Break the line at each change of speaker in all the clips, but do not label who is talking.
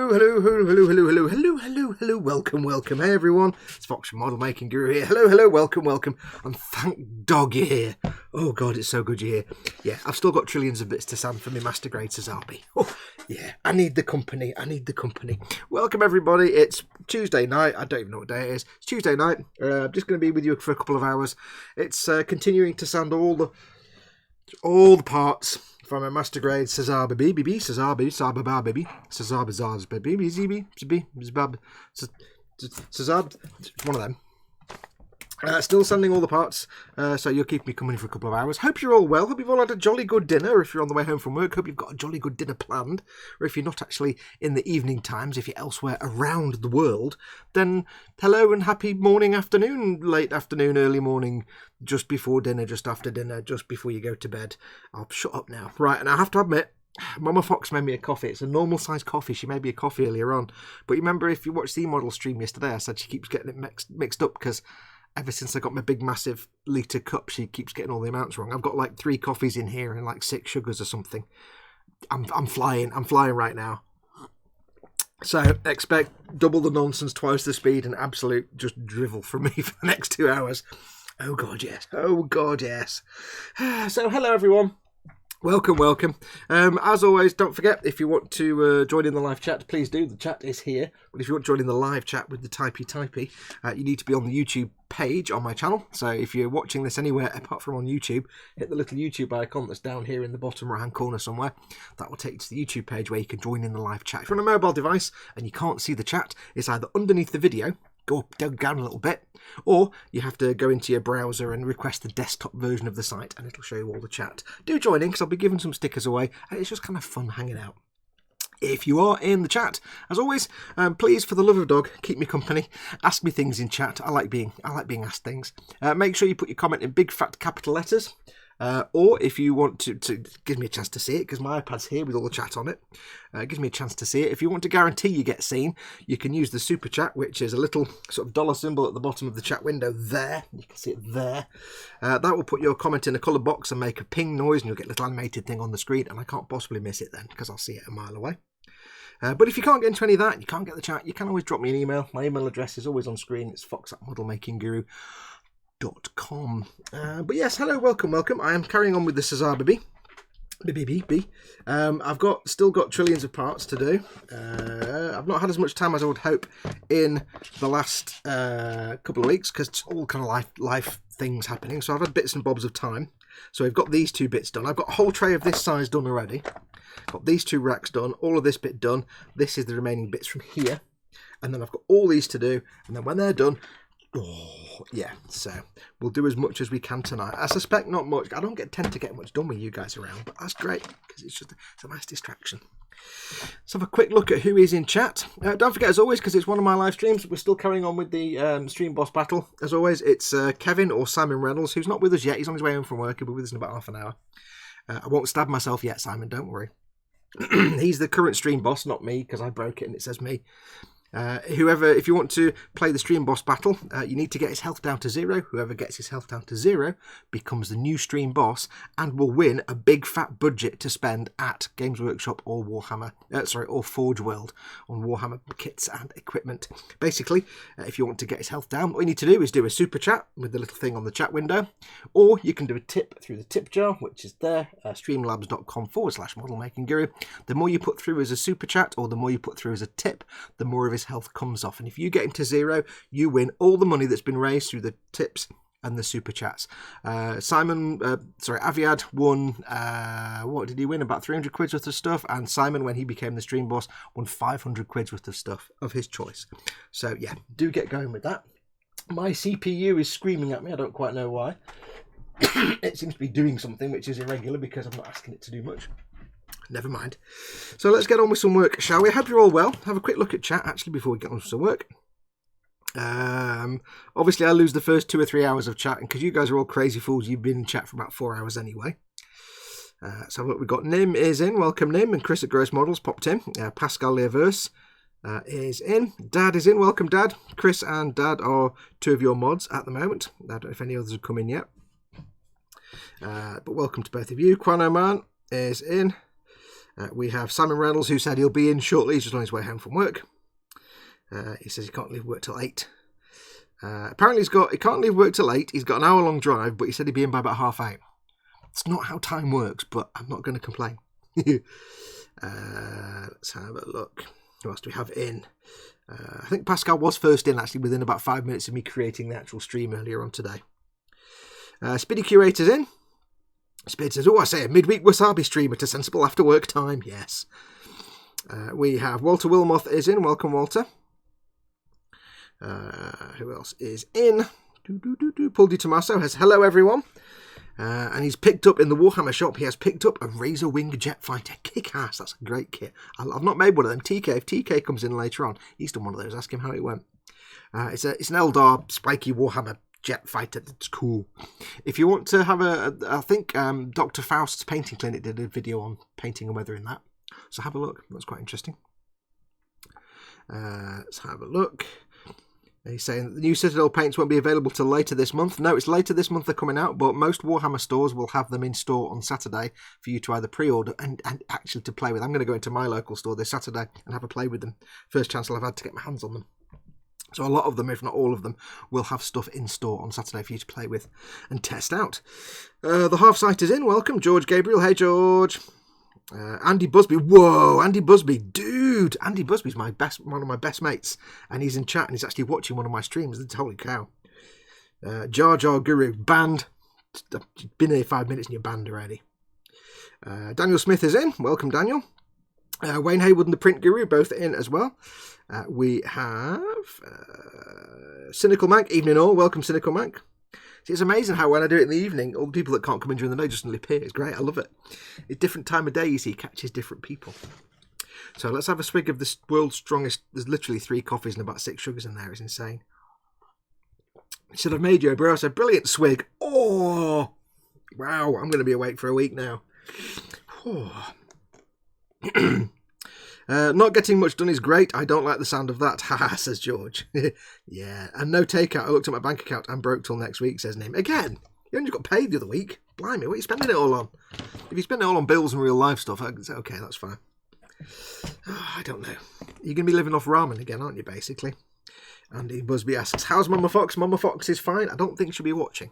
Hello. Welcome. Hey everyone, it's Fox from Model Making Guru here. Hello, welcome. And thank dog you're here. Oh God, it's so good you're here. Yeah, I've still got trillions of bits to sand for my master grade Sazabi. Oh, yeah, I need the company. Welcome everybody, it's Tuesday night. I don't even know what day it is. It's Tuesday night. I'm just going to be with you for a couple of hours. It's continuing to sand all the parts from a master grade Sazabi, one of them. Still sending all the parts, so you'll keep me coming for a couple of hours. Hope you're all well. Hope you've all had a jolly good dinner if you're on the way home from work. Hope you've got a jolly good dinner planned. Or if you're not actually in the evening times, if you're elsewhere around the world, then hello and happy morning, afternoon, late afternoon, early morning, just before dinner, just after dinner, just before you go to bed. I'll shut up now. Right, and I have to admit, Mama Fox made me a coffee. It's a normal size coffee. She made me a coffee earlier on. But you remember if you watched the model stream yesterday, I said she keeps getting it mixed up because ever since I got my big massive litre cup, she keeps getting all the amounts wrong. I've got like 3 coffees in here and like 6 sugars or something. I'm flying right now. So expect double the nonsense, twice the speed, and absolute just drivel from me for the next 2 hours. Oh God, yes. So hello everyone. Welcome. As always, don't forget, if you want to join in the live chat, please do. The chat is here. But if you want to join in the live chat with the typey, you need to be on the YouTube page on my channel. So if you're watching this anywhere apart from on YouTube, hit the little YouTube icon that's down here in the bottom right hand corner somewhere. That will take you to the YouTube page where you can join in the live chat. If you're on a mobile device and you can't see the chat, it's either underneath the video, go down a little bit, or you have to go into your browser and request the desktop version of the site and it'll show you all the chat. Do join in because I'll be giving some stickers away and it's just kind of fun hanging out. If you are in the chat, as always, please, for the love of dog, keep me company. Ask me things in chat. I like being asked things. Make sure you put your comment in big fat capital letters. Or if you want to give me a chance to see it, because my iPad's here with all the chat on it, gives me a chance to see it. If you want to guarantee you get seen, you can use the super chat, which is a little sort of dollar symbol at the bottom of the chat window there. You can see it there. That will put your comment in a coloured box and make a ping noise, and you'll get a little animated thing on the screen, and I can't possibly miss it then, because I'll see it a mile away. But if you can't get into any of that, you can't get the chat, you can always drop me an email. My email address is always on screen. It's fox@modelmakingguru.com. But yes, hello, welcome. I am carrying on with the Sazabi. I've still got trillions of parts to do. I've not had as much time as I would hope in the last couple of weeks because it's all kind of life things happening. So I've had bits and bobs of time. So we've got these 2 bits done. I've got a whole tray of this size done already. Got these 2 racks done. All of this bit done. This is the remaining bits from here. And then I've got all these to do. And then when they're done, oh yeah, so we'll do as much as we can tonight. I suspect not much. I don't tend to get much done with you guys around, but that's great because it's a nice distraction. Let's have a quick look at who is in chat. Don't forget, as always, because it's one of my live streams, we're still carrying on with the stream boss battle. As always, it's Kevin or Simon Reynolds, who's not with us yet. He's on his way home from work. He'll be with us in about half an hour. I won't stab myself yet, Simon, don't worry. He's the current stream boss, not me, because I broke it and it says me. If you want to play the stream boss battle, you need to get his health down to 0. Whoever gets his health down to 0 becomes the new stream boss and will win a big fat budget to spend at Games Workshop or or Forge World on Warhammer kits and equipment. Basically, if you want to get his health down, all you need to do is do a super chat with the little thing on the chat window, or you can do a tip through the tip jar, which is there, streamlabs.com/modelmakingguru. The more you put through as a super chat or the more you put through as a tip, the more of his health comes off, and if you get him to 0, you win all the money that's been raised through the tips and the super chats. Aviad won, what did he win? About 300 quid worth of stuff, and Simon, when he became the stream boss, won 500 quid worth of stuff of his choice. So yeah, do get going with that. My CPU is screaming at me, I don't quite know why. It seems to be doing something which is irregular because I'm not asking it to do much. Never mind. So let's get on with some work, shall we? I hope you're all well. Have a quick look at chat, actually, before we get on with some work. Obviously, I lose the first 2 or 3 hours of chat, and because you guys are all crazy fools, you've been in chat for about 4 hours anyway. So look, we've got Nim is in. Welcome, Nim. And Chris at Gross Models popped in. Pascal Leverse is in. Dad is in. Welcome, Dad. Chris and Dad are 2 of your mods at the moment. I don't know if any others have come in yet. But welcome to both of you. Quanoman is in. We have Simon Reynolds, who said he'll be in shortly. He's just on his way home from work. He says he can't leave work till 8. Apparently he can't leave work till 8. He's got an hour-long drive, but he said he'd be in by about 8:30. It's not how time works, but I'm not going to complain. Let's have a look. Who else do we have in? I think Pascal was first in, actually, within about 5 minutes of me creating the actual stream earlier on today. Speedy Curator's in. Speed says, I say a midweek wasabi stream at a sensible after-work time. Yes. We have Walter Wilmoth is in. Welcome, Walter. Who else is in? Paul Di Tommaso has hello, everyone. And he's picked up in the Warhammer shop. He has picked up a Razor Wing jet fighter. Kick ass. That's a great kit. I've not made one of them. TK, if TK comes in later on, he's done one of those. Ask him how it went. It's an Eldar spiky Warhammer jet fighter. It's cool. If you want to have I think Dr. Faust's painting clinic did a video on painting and weathering that. So have a look. That's quite interesting. Let's have a look. He's saying that the new Citadel paints won't be available till later this month. No, it's later this month they're coming out, but most Warhammer stores will have them in store on Saturday for you to either pre-order and actually to play with. I'm going to go into my local store this Saturday and have a play with them. First chance I'll have had to get my hands on them. So a lot of them, if not all of them, will have stuff in store on Saturday for you to play with and test out. The Half-Sight is in. Welcome, George Gabriel. Hey, George. Andy Busby. Whoa, Andy Busby. Dude, Andy Busby's one of my best mates. And he's in chat and he's actually watching one of my streams. Holy cow. Jar Jar Guru. Banned. Been here 5 minutes and you're banned already. Daniel Smith is in. Welcome, Daniel. Wayne Haywood and the Print Guru both in as well. We have Cynical Mank. Evening all. Welcome, Cynical Mank. See, it's amazing how when I do it in the evening, all the people that can't come in during the day just suddenly appear. It's great. I love it. It's different time of day, you see, catches different people. So let's have a swig of this world's strongest. There's literally 3 coffees and about 6 sugars in there. It's insane. He said, I've made you a bro. I said, brilliant swig. Oh, wow. I'm going to be awake for a week now. Oh. Not getting much done is great. I don't like the sound of that. Haha, says George. Yeah, and no takeout. I looked at my bank account and broke till next week, says Nim. Again, you only got paid the other week. Blimey, what are you spending it all on? If you spend it all on bills and real life stuff, I'd say, okay, that's fine. Oh, I don't know. You're going to be living off ramen again, aren't you, basically? Andy Busby asks, how's Mama Fox? Mama Fox is fine. I don't think she'll be watching.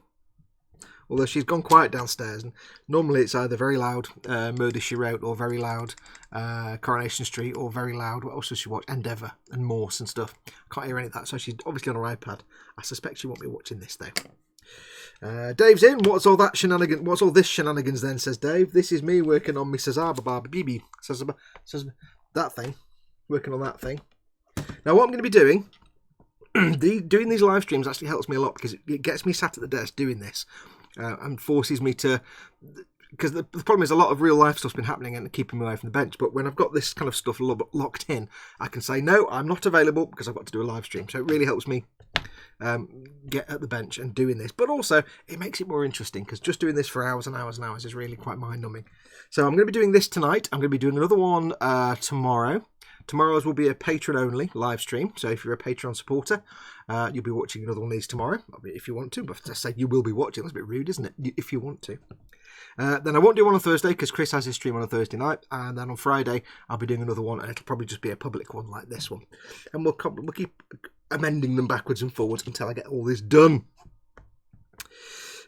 Although she's gone quiet downstairs, and normally it's either very loud Murder, She Wrote, or very loud Coronation Street, or very loud, what else does she watch? Endeavour and Morse and stuff. Can't hear any of that, so she's obviously on her iPad. I suspect she won't be watching this though. Dave's in. What's all that shenanigan? What's all this shenanigans then? Says Dave. This is me working on my Sazabi BB. Says that thing. Working on that thing. Now what I'm going to be doing. Doing these live streams actually helps me a lot because it gets me sat at the desk doing this. And forces me to, because the problem is a lot of real life stuff's been happening and keeping me away from the bench, but when I've got this kind of stuff locked in, I can say, no, I'm not available because I've got to do a live stream. So it really helps me get at the bench and doing this, but also it makes it more interesting because just doing this for hours and hours and hours is really quite mind-numbing. So I'm going to be doing this tonight. I'm going to be doing another one tomorrow. Tomorrow's will be a patron-only live stream, so if you're a Patreon supporter, you'll be watching another one of these tomorrow, if you want to, but I say you will be watching. That's a bit rude, isn't it? If you want to. Then I won't do one on Thursday, because Chris has his stream on a Thursday night, and then on Friday, I'll be doing another one, and it'll probably just be a public one like this one. And we'll keep amending them backwards and forwards until I get all this done.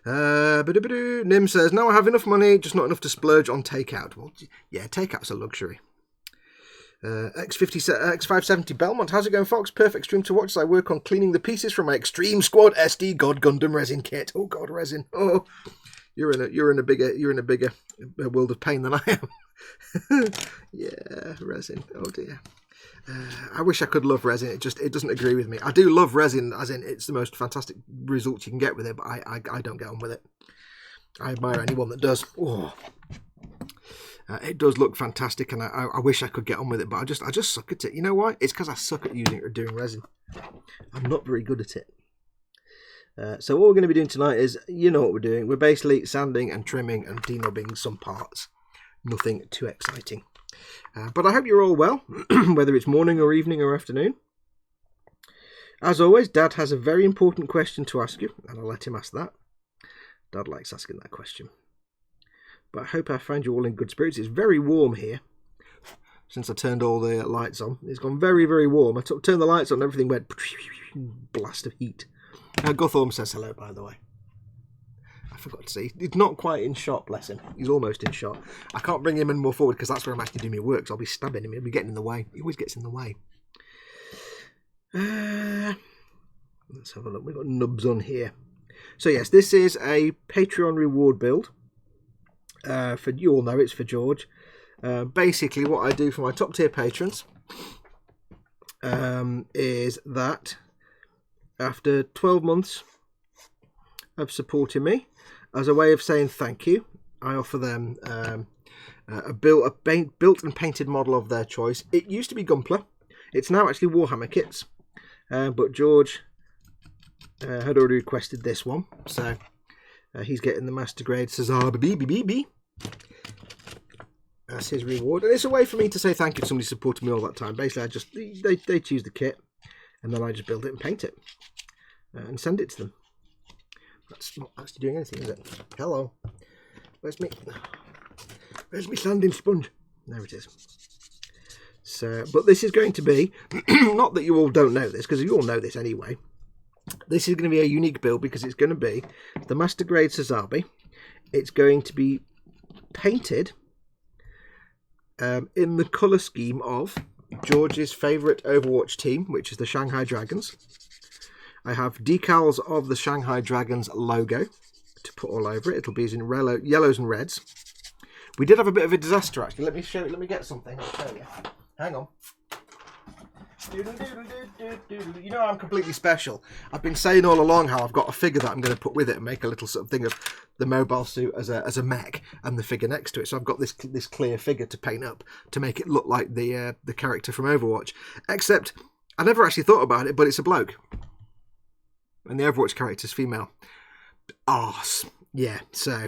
Nim says, no, I have enough money, just not enough to splurge on takeout. Well, yeah, takeout's a luxury. X570 Belmont, how's it going, Fox? Perfect stream to watch as I work on cleaning the pieces from my Extreme Squad SD God Gundam resin kit. Oh God, resin. Oh, you're in a bigger world of pain than I am. Yeah, resin. Oh dear. I wish I could love resin. It doesn't agree with me. I do love resin, as in it's the most fantastic results you can get with it, but I don't get on with it. I admire anyone that does. Oh. It does look fantastic, and I wish I could get on with it, but I just suck at it. You know why? It's because I suck at using it or doing resin. I'm not very good at it. So what we're going to be doing tonight is, you know what we're doing. We're basically sanding and trimming and denubbing some parts. Nothing too exciting. But I hope you're all well, whether it's morning or evening or afternoon. As always, Dad has a very important question to ask you, and I'll let him ask that. Dad likes asking that question. But I hope I find you all in good spirits. It's very warm here. since I turned all the lights on. It's gone very, very warm. I turned the lights on and everything went blast of heat. Guthorm says hello, by the way. I forgot to say. He's not quite in shot, bless him. He's almost in shot. I can't bring him in more forward because that's where I'm actually doing my work. So I'll be stabbing him. He'll be getting in the way. He always gets in the way. Let's have a look. We've got nubs on here. So yes, this is a Patreon reward build. For you all know it's for George. Basically, what I do for my top tier patrons is that after 12 months of supporting me, as a way of saying thank you, I offer them a built and painted model of their choice. It used to be Gunpla. It's now actually Warhammer kits, but George had already requested this one, so he's getting the Master Grade Sazabi. That's his reward, and it's a way for me to say thank you to somebody supporting me all that time. Basically, they choose the kit, and then I just build it and paint it, and send it to them. That's not actually doing anything, is it? Hello, where's me sanding sponge? There it is. So, but this is going to be, not that you all don't know this, because you all know this anyway. This is going to be a unique build because it's going to be the Master Grade Sazabi. It's going to be painted in the colour scheme of George's favourite Overwatch team, which is the Shanghai Dragons. I have decals of the Shanghai Dragons logo to put all over it. It'll be in yellows and reds. We did have a bit of a disaster actually. Let me show you. Let me get something. I'll show you. Hang on. You know I'm completely special. I've been saying all along how I've got a figure that I'm going to put with it and make a little sort of thing of the mobile suit as a mech and the figure next to it. So I've got this clear figure to paint up to make it look like the character from Overwatch. Except I never actually thought about it, but it's a bloke, and the Overwatch character's female. Arse, yeah. So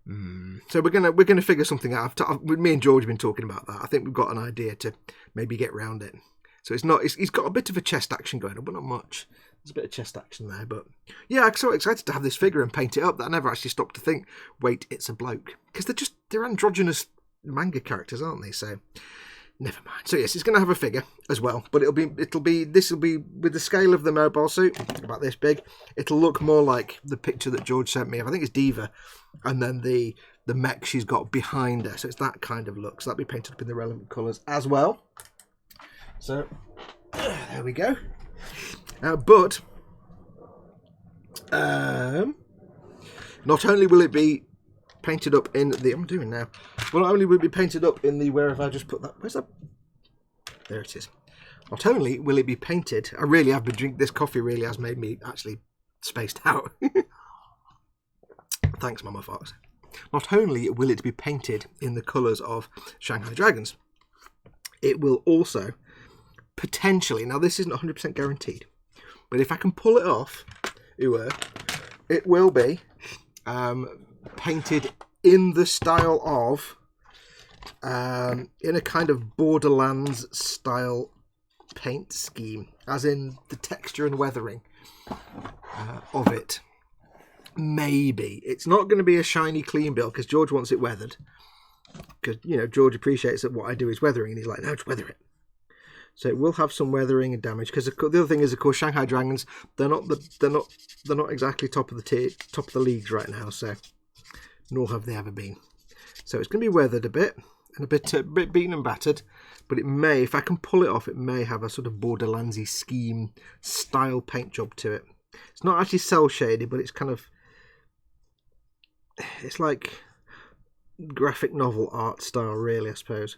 we're gonna figure something out. Me and George have been talking about that. I think we've got an idea to maybe get round it. So he's got a bit of a chest action going on, but not much. There's a bit of chest action there, but yeah, I'm so excited to have this figure and paint it up that I never actually stopped to think, wait, it's a bloke. Because they're androgynous manga characters, aren't they? So never mind. So yes, it's going to have a figure as well, but this will be with the scale of the mobile suit, about this big. It'll look more like the picture that George sent me. I think it's Diva, and then the mech she's got behind her. So it's that kind of look. So that'll be painted up in the relevant colours as well. So there we go. But not only will it be painted up in the... I'm doing now. Well, not only will it be painted up in the... Where have I just put that? Where's that? There it is. Not only will it be painted... I really have been drinking... This coffee really has made me actually spaced out. Thanks, Mama Fox. Not only will it be painted in the colours of Shanghai Dragons, it will also potentially... Now, this isn't 100% guaranteed. But if I can pull it off, it will be painted in the style of, in a kind of Borderlands style paint scheme, as in the texture and weathering of it. Maybe. It's not going to be a shiny, clean build, because George wants it weathered. Because, you know, George appreciates that what I do is weathering, and he's like, no, just weather it. So it will have some weathering and damage, because the other thing is, of course, Shanghai Dragons, they're not exactly top of the leagues right now, so nor have they ever been. So it's going to be weathered a bit and a bit beaten and battered, but it may, if I can pull it off, it may have a sort of Borderlandsy scheme style paint job to it. It's not actually cell shaded, but it's kind of, it's like graphic novel art style, really, I suppose.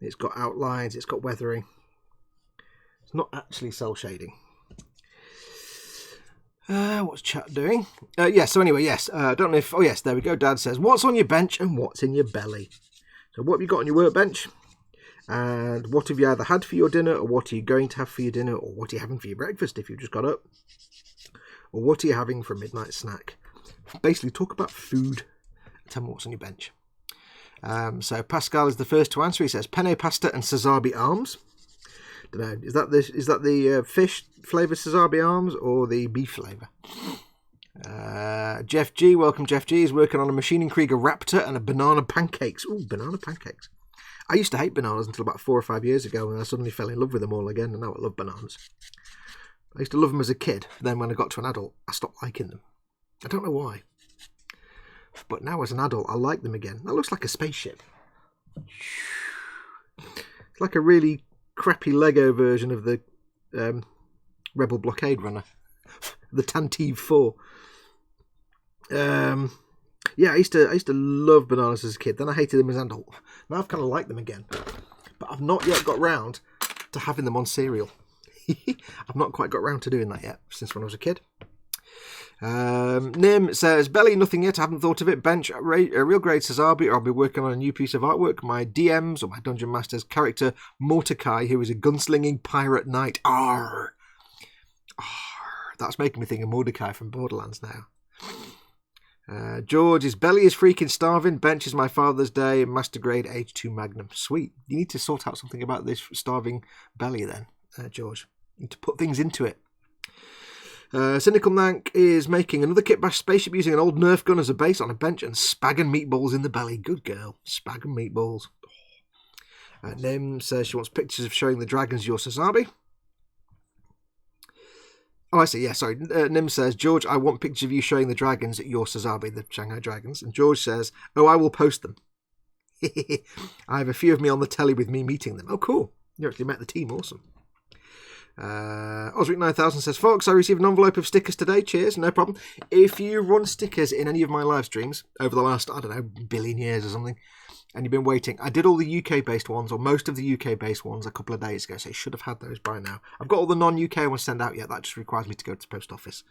It's got outlines, it's got weathering. It's not actually cell shading. What's chat doing? Yes, so anyway, yes. I don't know if... Oh, yes, there we go. Dad says, what's on your bench and what's in your belly? So what have you got on your workbench? And what have you either had for your dinner, or what are you going to have for your dinner, or what are you having for your breakfast if you've just got up? Or what are you having for a midnight snack? Basically, talk about food. Tell me what's on your bench. So Pascal is the first to answer. He says, penne pasta and Sazabi arms. Don't know. Is that the fish flavour Sazabi arms or the beef flavour? Jeff G, welcome. Jeff G is working on a Machining Krieger Raptor and a banana pancakes. Ooh, banana pancakes. I used to hate bananas until about 4 or 5 years ago, and I suddenly fell in love with them all again, and now I love bananas. I used to love them as a kid, then when I got to an adult, I stopped liking them. I don't know why. But now as an adult, I like them again. That looks like a spaceship. It's like a really crappy Lego version of the Rebel Blockade Runner. The Tantive 4. Yeah, I used to love bananas as a kid. Then I hated them as an adult. Now I've kind of liked them again. But I've not yet got round to having them on cereal. I've not quite got round to doing that yet, since when I was a kid. Nim says, Belly, nothing yet. I haven't thought of it. Bench, a real grade Sazabi, or I'll be working on a new piece of artwork. My DMs, or my Dungeon Master's character, Mordecai, who is a gunslinging pirate knight. Arr! Arr! That's making me think of Mordecai from Borderlands now. George is, Belly is freaking starving. Bench is my Father's Day. Master grade H2 Magnum. Sweet. You need to sort out something about this starving Belly then, George. You need to put things into it. Cynical Nank is making another kit bash spaceship using an old Nerf gun as a base on a bench and spag and meatballs in the belly. Good girl. Spag and meatballs. Nim says she wants pictures of showing the dragons your Sazabi. Oh, I see. Yeah, sorry. Nim says, George, I want pictures of you showing the dragons at your Sazabi, the Shanghai dragons. And George says, oh, I will post them. I have a few of me on the telly with me meeting them. Oh, cool. You actually met the team. Awesome. Osric 9000 says, Fox, I received an envelope of stickers today. Cheers. No problem. If you run stickers in any of my live streams over the last, I don't know, billion years or something, and you've been waiting, I did all the UK-based ones, or most of the UK-based ones, a couple of days ago, so you should have had those by now. I've got all the non-UK ones sent out yet. That just requires me to go to the post office.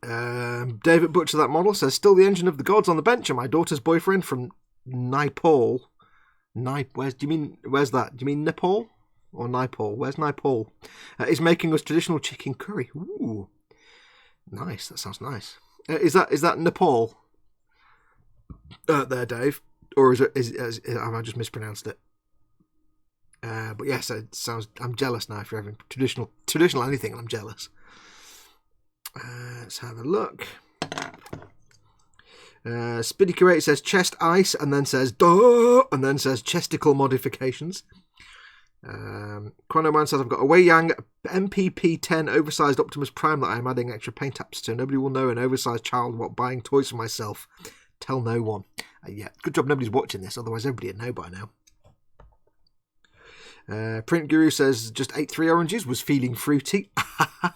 David Butcher, that model, says, still the engine of the gods on the bench, and my daughter's boyfriend from Nepal. Where's that? Do you mean Nepal? Or Nepal? Where's Nepal? Is making us traditional chicken curry. Ooh. Nice. That sounds nice. Is that Nepal? There, Dave, or have I just mispronounced it? But yes, it sounds. I'm jealous now. If you're having traditional anything, I'm jealous. Let's have a look. Spiddy Curate says chest ice, and then says duh, and then says chesticle modifications. Chronoman says I've got a Wei Yang MPP10 oversized Optimus Prime that I'm adding extra paint apps to. Nobody will know an oversized child what buying toys for myself. Tell no one. Yeah, good job nobody's watching this, otherwise everybody would know by now. Print Guru says, just ate 3 oranges, was feeling fruity.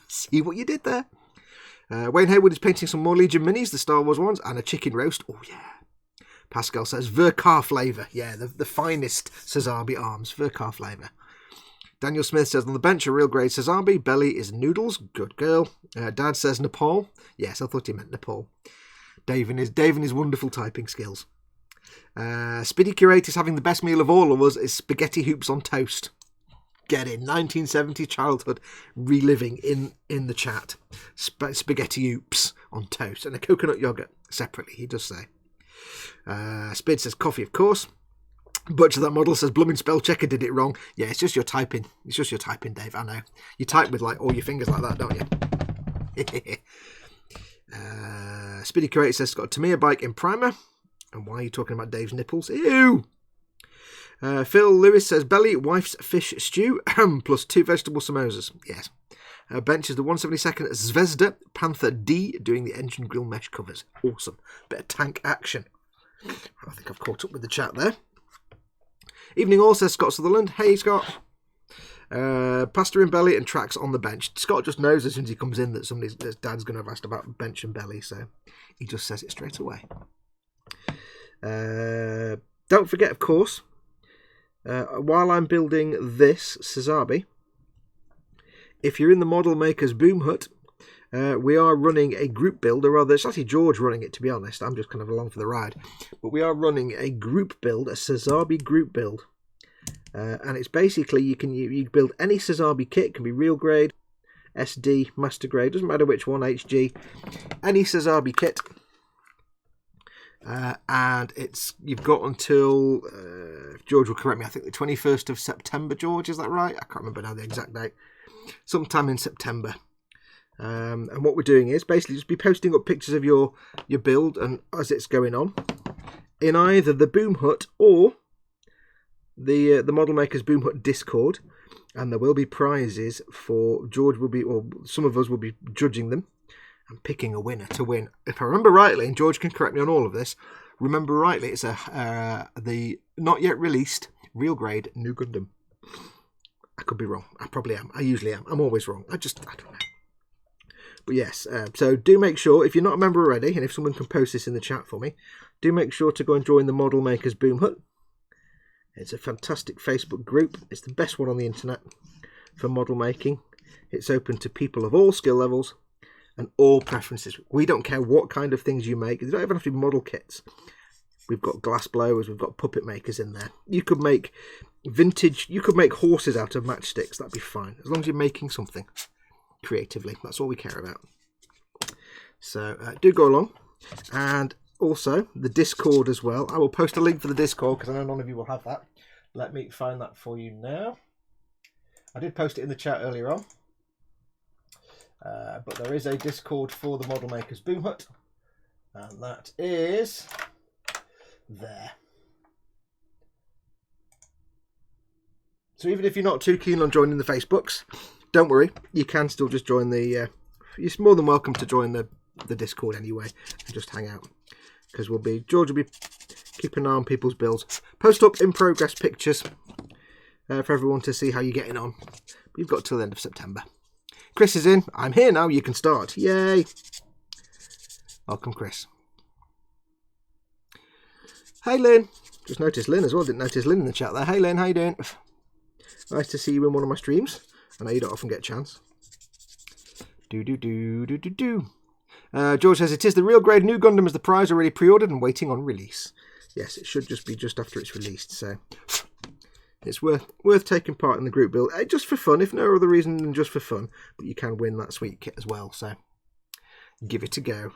See what you did there. Wayne Haywood is painting some more Legion minis, the Star Wars ones, and a chicken roast. Oh, yeah. Pascal says, Vercar flavour. Yeah, the finest Sazabi arms. Vercar flavour. Daniel Smith says, on the bench, a real grade Sazabi. Belly is noodles. Good girl. Dad says, Nepal. Yes, I thought he meant Nepal. Dave and his wonderful typing skills. Spiddy Curate is having the best meal of all of us is spaghetti hoops on toast. Get in. 1970 childhood reliving in the chat. Spaghetti hoops on toast. And a coconut yogurt separately, he does say. Spid says coffee, of course. Butcher that model says blooming spell checker did it wrong. Yeah, it's just your typing. It's just your typing, Dave. I know. You type with like all your fingers like that, don't you? Spiddy Curate says got a Tamiya bike in primer. And why are you talking about Dave's nipples? Ew! Phil Lewis says belly, wife's fish stew, plus 2 vegetable samosas. Yes. Bench is the 172nd Zvezda Panther D doing the engine grill mesh covers. Awesome. Bit of tank action. I think I've caught up with the chat there. Evening all, says Scott Sutherland. Hey, Scott. Pasta in belly and tracks on the bench. Scott just knows as soon as he comes in that that dad's going to have asked about bench and belly, so he just says it straight away. Don't forget, of course, while I'm building this Sazabi, if you're in the Model Makers Boom Hut, we are running a group build, or rather, it's actually George running it, to be honest. I'm just kind of along for the ride. But we are running a group build, a Sazabi group build. And it's basically, you can build any Sazabi kit. It can be real grade, SD, master grade, doesn't matter which one, HG. Any Sazabi kit. And you've got until, George will correct me, I think the 21st of September, George, is that right? I can't remember now the exact date. Sometime in September. And what we're doing is basically just be posting up pictures of your build and as it's going on in either the Boom Hut or the Model Makers Boom Hut Discord, and there will be prizes for George will be, or some of us will be judging them and picking a winner to win. If I remember rightly, and George can correct me on all of this, remember rightly, it's the not yet released real grade New Gundam. I could be wrong. I probably am. I usually am. I'm always wrong. I don't know. But yes, so do make sure, if you're not a member already, and if someone can post this in the chat for me, do make sure to go and join the Model Makers Boom Hut. It's a fantastic Facebook group. It's the best one on the internet for model making. It's open to people of all skill levels and all preferences. We don't care what kind of things you make. You don't even have to be model kits. We've got glass blowers, we've got puppet makers in there. You could make vintage, you could make horses out of matchsticks. That'd be fine, as long as you're making something creatively. That's all we care about. So do go along. And also the Discord as well. I will post a link for the Discord because I know none of you will have that. Let me find that for you now. I did post it in the chat earlier on. But there is a Discord for the Model Makers Boom Hut. And that is there. So even if you're not too keen on joining the Facebooks, don't worry, you can still just join the you're more than welcome to join the Discord anyway and just hang out, because George will be keeping an eye on people's builds, post up in progress pictures for everyone to see how you're getting on. But you've got till the end of September. Chris is in. I'm here now. You can start. Yay. Welcome, Chris. Hey, Lynn. Just noticed Lynn as well. Didn't notice Lynn in the chat there. Hey, Lynn. How you doing? Nice to see you in one of my streams. I know you don't often get a chance. George says, it is the real grade New Gundam as the prize, already pre-ordered and waiting on release. Yes, it should just be just after it's released. So it's worth taking part in the group build. Just for fun, if no other reason than just for fun. But you can win that sweet kit as well. So give it a go.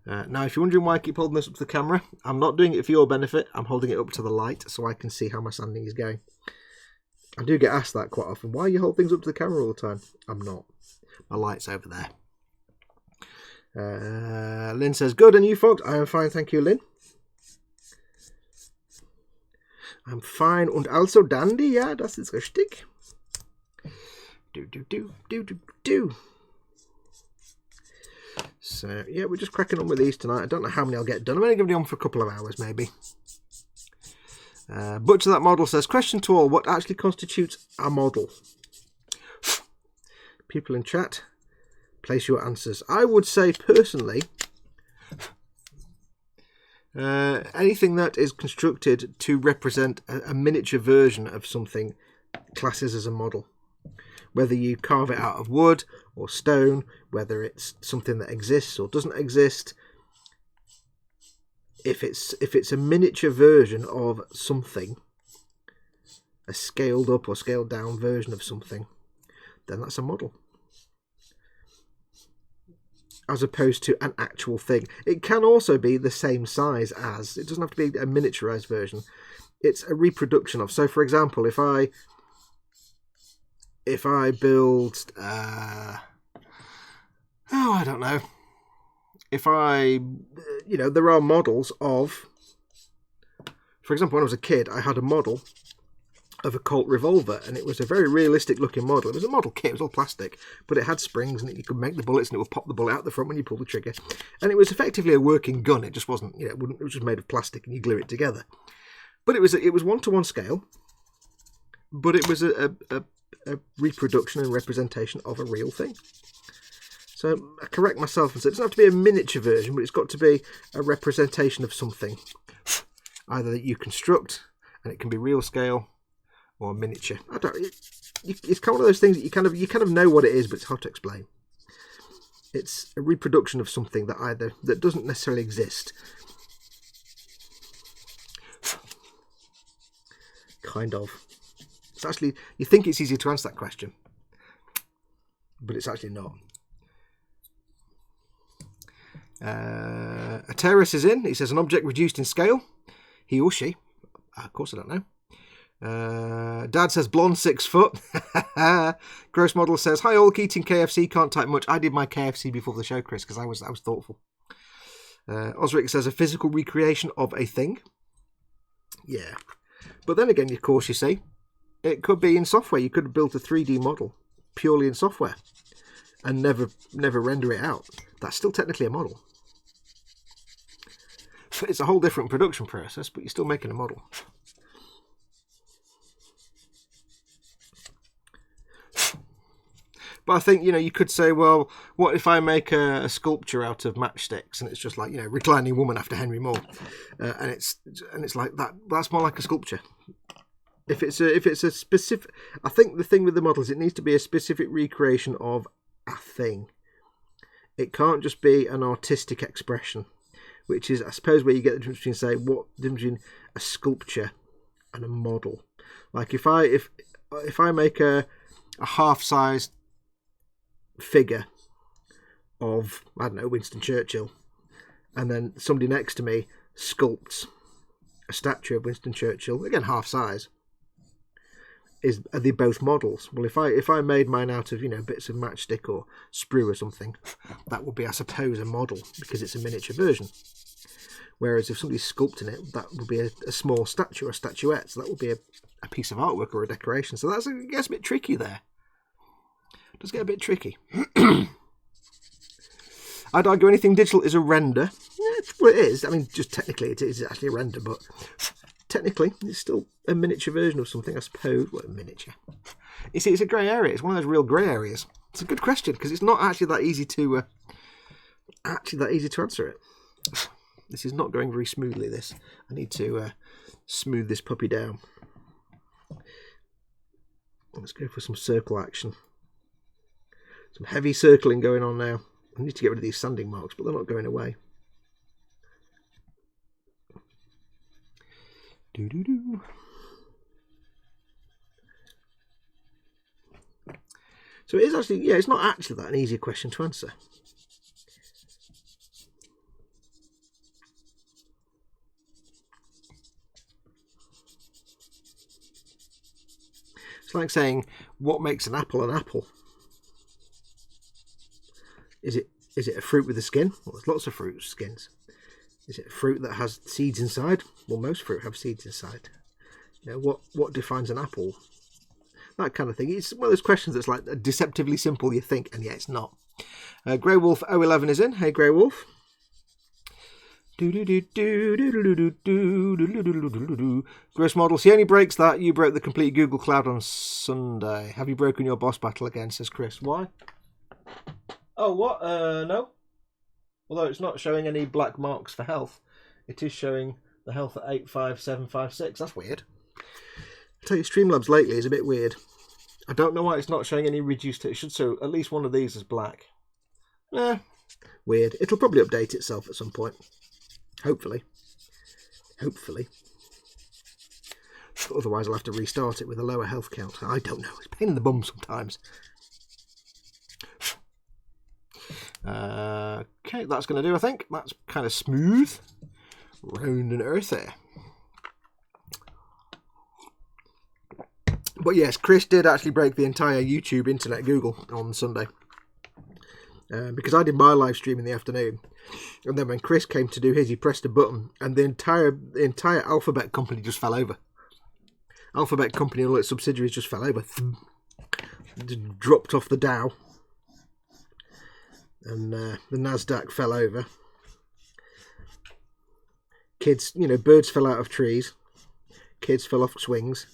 Now, if you're wondering why I keep holding this up to the camera, I'm not doing it for your benefit. I'm holding it up to the light so I can see how my sanding is going. I do get asked that quite often. Why you hold things up to the camera all the time? I'm not. My light's over there. Lynn says, good, and you folks? I am fine, thank you, Lynn. I'm fine und also dandy, ja, das ist richtig. So, yeah, we're just cracking on with these tonight. I don't know how many I'll get done. I'm only going to be on for a couple of hours, maybe. Butcher That Model says, question to all, what actually constitutes a model? People in chat, place your answers. I would say, personally, anything that is constructed to represent a miniature version of something classes as a model. Whether you carve it out of wood or stone, whether it's something that exists or doesn't exist, if it's a miniature version of something, a scaled up or scaled down version of something, then that's a model. As opposed to an actual thing. It can also be the same size as, it doesn't have to be a miniaturized version. It's a reproduction of. So for example, if I build, I don't know. If there are models of, for example, when I was a kid, I had a model of a Colt revolver, and it was a very realistic looking model. It was a model kit, it was all plastic, but it had springs and you could make the bullets and it would pop the bullet out the front when you pull the trigger. And it was effectively a working gun. It just wasn't, it was just made of plastic and you glue it together. But it was 1-to-1 scale, but it was a reproduction and representation of a real thing. So I correct myself and say it doesn't have to be a miniature version, but it's got to be a representation of something. Either that you construct, and it can be real scale, or miniature. It's kind of one of those things that you kind of know what it is, but it's hard to explain. It's a reproduction of something that doesn't necessarily exist. Kind of. It's actually, you think it's easy to answer that question, but it's actually not. Ateris is in. He says an object reduced in scale. He or she. Of course, I don't know. Dad says blonde 6 foot. Gross Model says, hi all, eating KFC, can't type much. I did my KFC before the show, Chris, because I was thoughtful. Osric says a physical recreation of a thing. Yeah. But then again, of course, you see, it could be in software. You could have built a 3D model purely in software and never render it out. That's still technically a model. It's a whole different production process, but you're still making a model. But I think, you could say, well, what if I make a sculpture out of matchsticks and it's just like, reclining woman after Henry Moore, and it's like that. That's more like a sculpture. If it's a specific, I think the thing with the models, it needs to be a specific recreation of a thing. It can't just be an artistic expression, which is, I suppose, where you get the difference between, say, what the difference between a sculpture and a model. Like if I make a half-sized figure of, I don't know, Winston Churchill, and then somebody next to me sculpts a statue of Winston Churchill, again half size, are they both models? Well, if I made mine out of bits of matchstick or sprue or something, that would be, I suppose, a model because it's a miniature version. Whereas if somebody's sculpting it, that would be a small statue or statuette, so that would be a piece of artwork or a decoration. So that's, I guess, a bit tricky there. It does get a bit tricky. I'd argue anything digital is a render. Yeah, well, it is. I mean, just technically it is actually a render, but technically it's still a miniature version of something, I suppose. Well, a miniature. You see, it's a grey area. It's one of those real grey areas. It's a good question because it's not actually that easy to answer it. This is not going very smoothly. This, I need to smooth this puppy down. Let's go for some circle action. Some heavy circling going on now. I need to get rid of these sanding marks, but they're not going away. Doo-doo-doo. So it is actually, it's not actually that an easy question to answer. It's like saying, what makes an apple an apple? Is it a fruit with a skin? Well, there's lots of fruit skins. Is it a fruit that has seeds inside? Well, most fruit have seeds inside. What defines an apple? That kind of thing. It's one of those questions that's like deceptively simple, you think, and yet it's not. Grey Wolf 011 is in. Hey, Grey Wolf. Gross models. He only breaks that. You broke the complete Google Cloud on Sunday. Have you broken your boss battle again? Says Chris. Why? Oh, what? No. Although it's not showing any black marks for health. It is showing the health at 85756. That's weird. I tell you, Streamlabs lately is a bit weird. I don't know why it's not showing any reduced. It should show at least one of these as black. Weird. It'll probably update itself at some point. Hopefully. Otherwise I'll have to restart it with a lower health count. I don't know. It's a pain in the bum sometimes. Okay, that's going to do, I think. That's kind of smooth. Round and earthy. But yes, Chris did actually break the entire YouTube internet Google on Sunday. Because I did my live stream in the afternoon. And then when Chris came to do his, he pressed a button and the entire Alphabet company just fell over. Alphabet company and all its subsidiaries just fell over. Dropped off the Dow. And the Nasdaq fell over. Kids, birds fell out of trees. Kids fell off swings.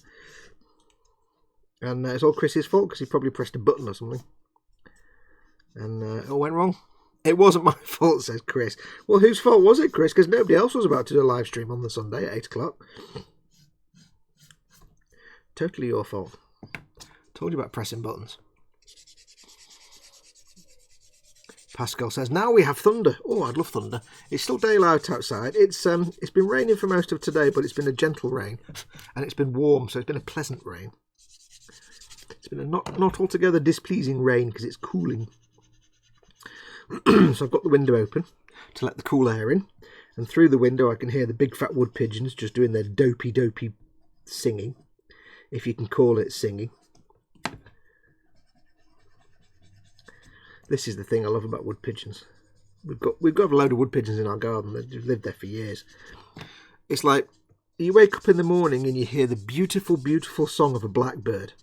And it's all Chris's fault because he probably pressed a button or something. And it all went wrong. It wasn't my fault, says Chris. Well, whose fault was it, Chris? Because nobody else was about to do a live stream on the Sunday at 8 o'clock. Totally your fault. Told you about pressing buttons. Pascal says, now we have thunder. Oh, I'd love thunder. It's still daylight outside. It's been raining for most of today, but it's been a gentle rain. And it's been warm, so it's been a pleasant rain. It's been a not altogether displeasing rain because it's cooling. So I've got the window open to let the cool air in. And through the window I can hear the big fat wood pigeons just doing their dopey singing. If you can call it singing. This is the thing I love about wood pigeons. We've got a load of wood pigeons in our garden. They've lived there for years. It's like You wake up in the morning and you hear the beautiful, beautiful song of a blackbird.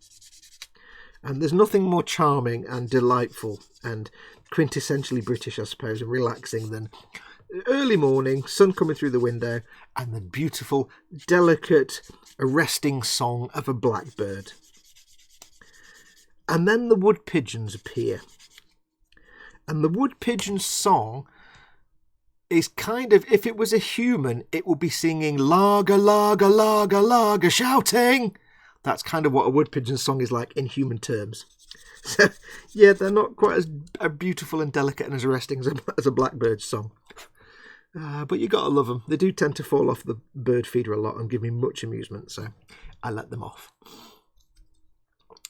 And there's nothing more charming and delightful and quintessentially British, I suppose, and relaxing than early morning, sun coming through the window, and the beautiful, delicate, arresting song of a blackbird. And then the wood pigeons appear. And the wood pigeon's song is kind of, if it was a human, it would be singing lager, lager, lager, lager, shouting. That's kind of what a wood pigeon song is like in human terms. So, yeah, they're not quite as beautiful and delicate and as arresting as a blackbird's song. But you gotta love them. They do tend to fall off the bird feeder a lot and give me much amusement, so I let them off.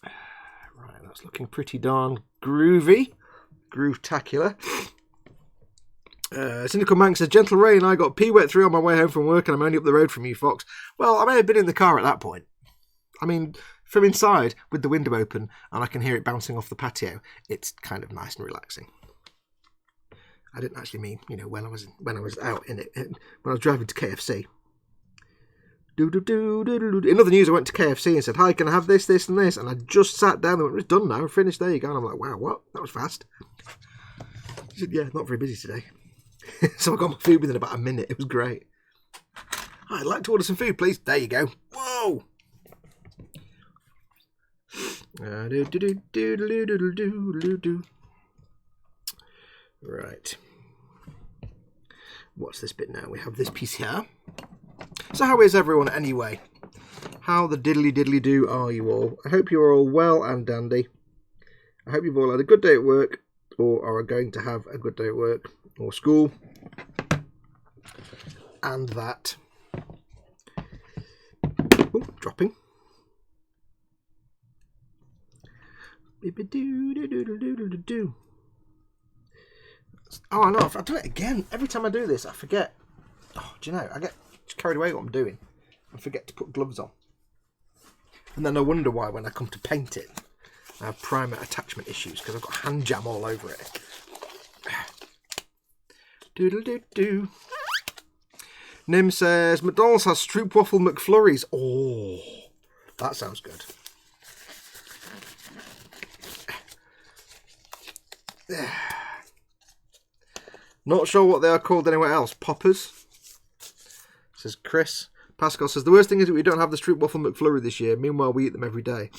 Right, that's looking pretty darn groovy. Groove-tacular. Cynical Mank says, Gentle Rain, I got pee wet through on my way home from work and I'm only up the road from you, Fox. Well, I may have been in the car at that point. I mean, from inside, with the window open, and I can hear it bouncing off the patio, it's kind of nice and relaxing. I didn't actually mean, when I was out in it, when I was driving to KFC. In other news, I went to KFC and said, hi, can I have this, this, and this? And I just sat down and went, it's done now, finished, there you go. And I'm like, wow, what? That was fast. She said, yeah, not very busy today. So I got my food within about a minute. It was great. I'd like to order some food, please. There you go. Whoa! Right. What's this bit now? We have this piece here. So how is everyone anyway? How the diddly do are you all? I hope you are all well and dandy. I hope you've all had a good day at work, or are going to have a good day at work or school. And that. Ooh, dropping. Oh, I know. If I do it again, every time I do this, I forget. Oh, do you know? I get carried away with what I'm doing and forget to put gloves on. And then I wonder why when I come to paint it, I have primer attachment issues because I've got hand jam all over it. Doodle-doo-doo. Nim says, McDonald's has stroopwafel McFlurries. Oh, that sounds good. Not sure what they are called anywhere else. Poppers, says Chris. Pascal says, the worst thing is that we don't have the stroopwafel McFlurry this year. Meanwhile, we eat them every day.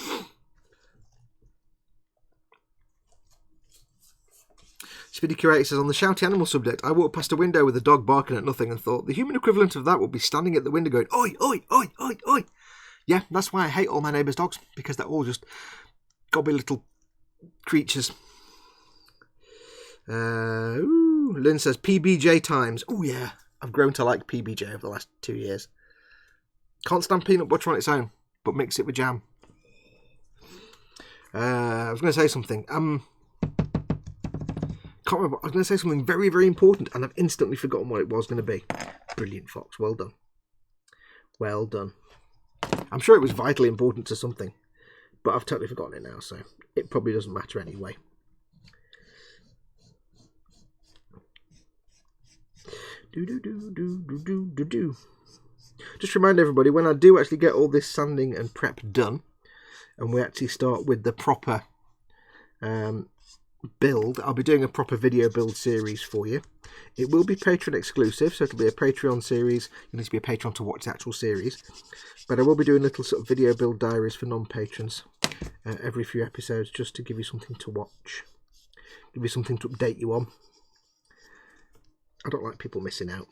Speedy Curator says, on the shouty animal subject, I walked past a window with a dog barking at nothing and thought the human equivalent of that would be standing at the window going, oi, oi, oi, oi, oi. Yeah, that's why I hate all my neighbours' dogs, because they're all just gobby little creatures. Lynn says, PBJ times. Oh, yeah. I've grown to like PBJ over the last 2 years. Can't stand peanut butter on its own, but mix it with jam. I was going to say something. Can't remember. I was going to say something very, very important, and I've instantly forgotten what it was going to be. Brilliant, Fox. Well done. Well done. I'm sure it was vitally important to something, but I've totally forgotten it now, so it probably doesn't matter anyway. Just remind everybody, when I do actually get all this sanding and prep done, and we actually start with the proper build, I'll be doing a proper video build series for you. It will be Patreon exclusive, so it'll be a Patreon series. You need to be a patron to watch the actual series, but I will be doing little sort of video build diaries for non-patrons every few episodes, just to give you something to watch, give you something to update you on. I don't like people missing out.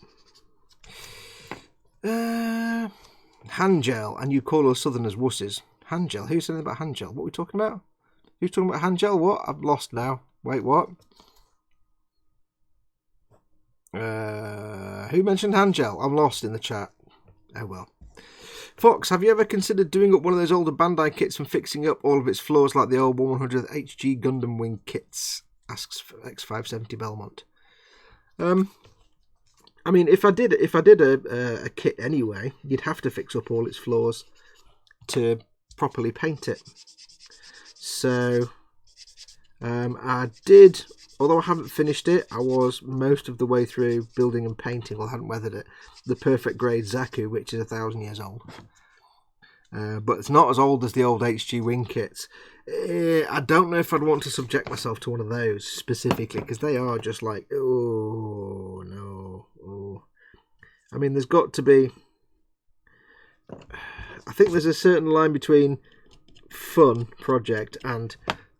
Hand gel, and you call us Southerners wusses. Hand gel? Who's saying about hand gel? What are we talking about? Who's talking about hand gel? What? I've lost now. Wait, what? Who mentioned hand gel? I'm lost in the chat. Oh well. Fox, have you ever considered doing up one of those older Bandai kits and fixing up all of its flaws like the old 100th HG Gundam Wing kits? Asks X570 Belmont. I mean, if I did a kit anyway, you'd have to fix up all its flaws to properly paint it. So I did although I haven't finished it, I was most of the way through building and painting, well, I hadn't weathered it, the perfect grade Zaku, which is 1,000 years old. But it's not as old as the old HG wing kits. I don't know if I'd want to subject myself to one of those specifically, because they are just like, oh, no. Oh. I mean, there's got to be... I think there's a certain line between fun project and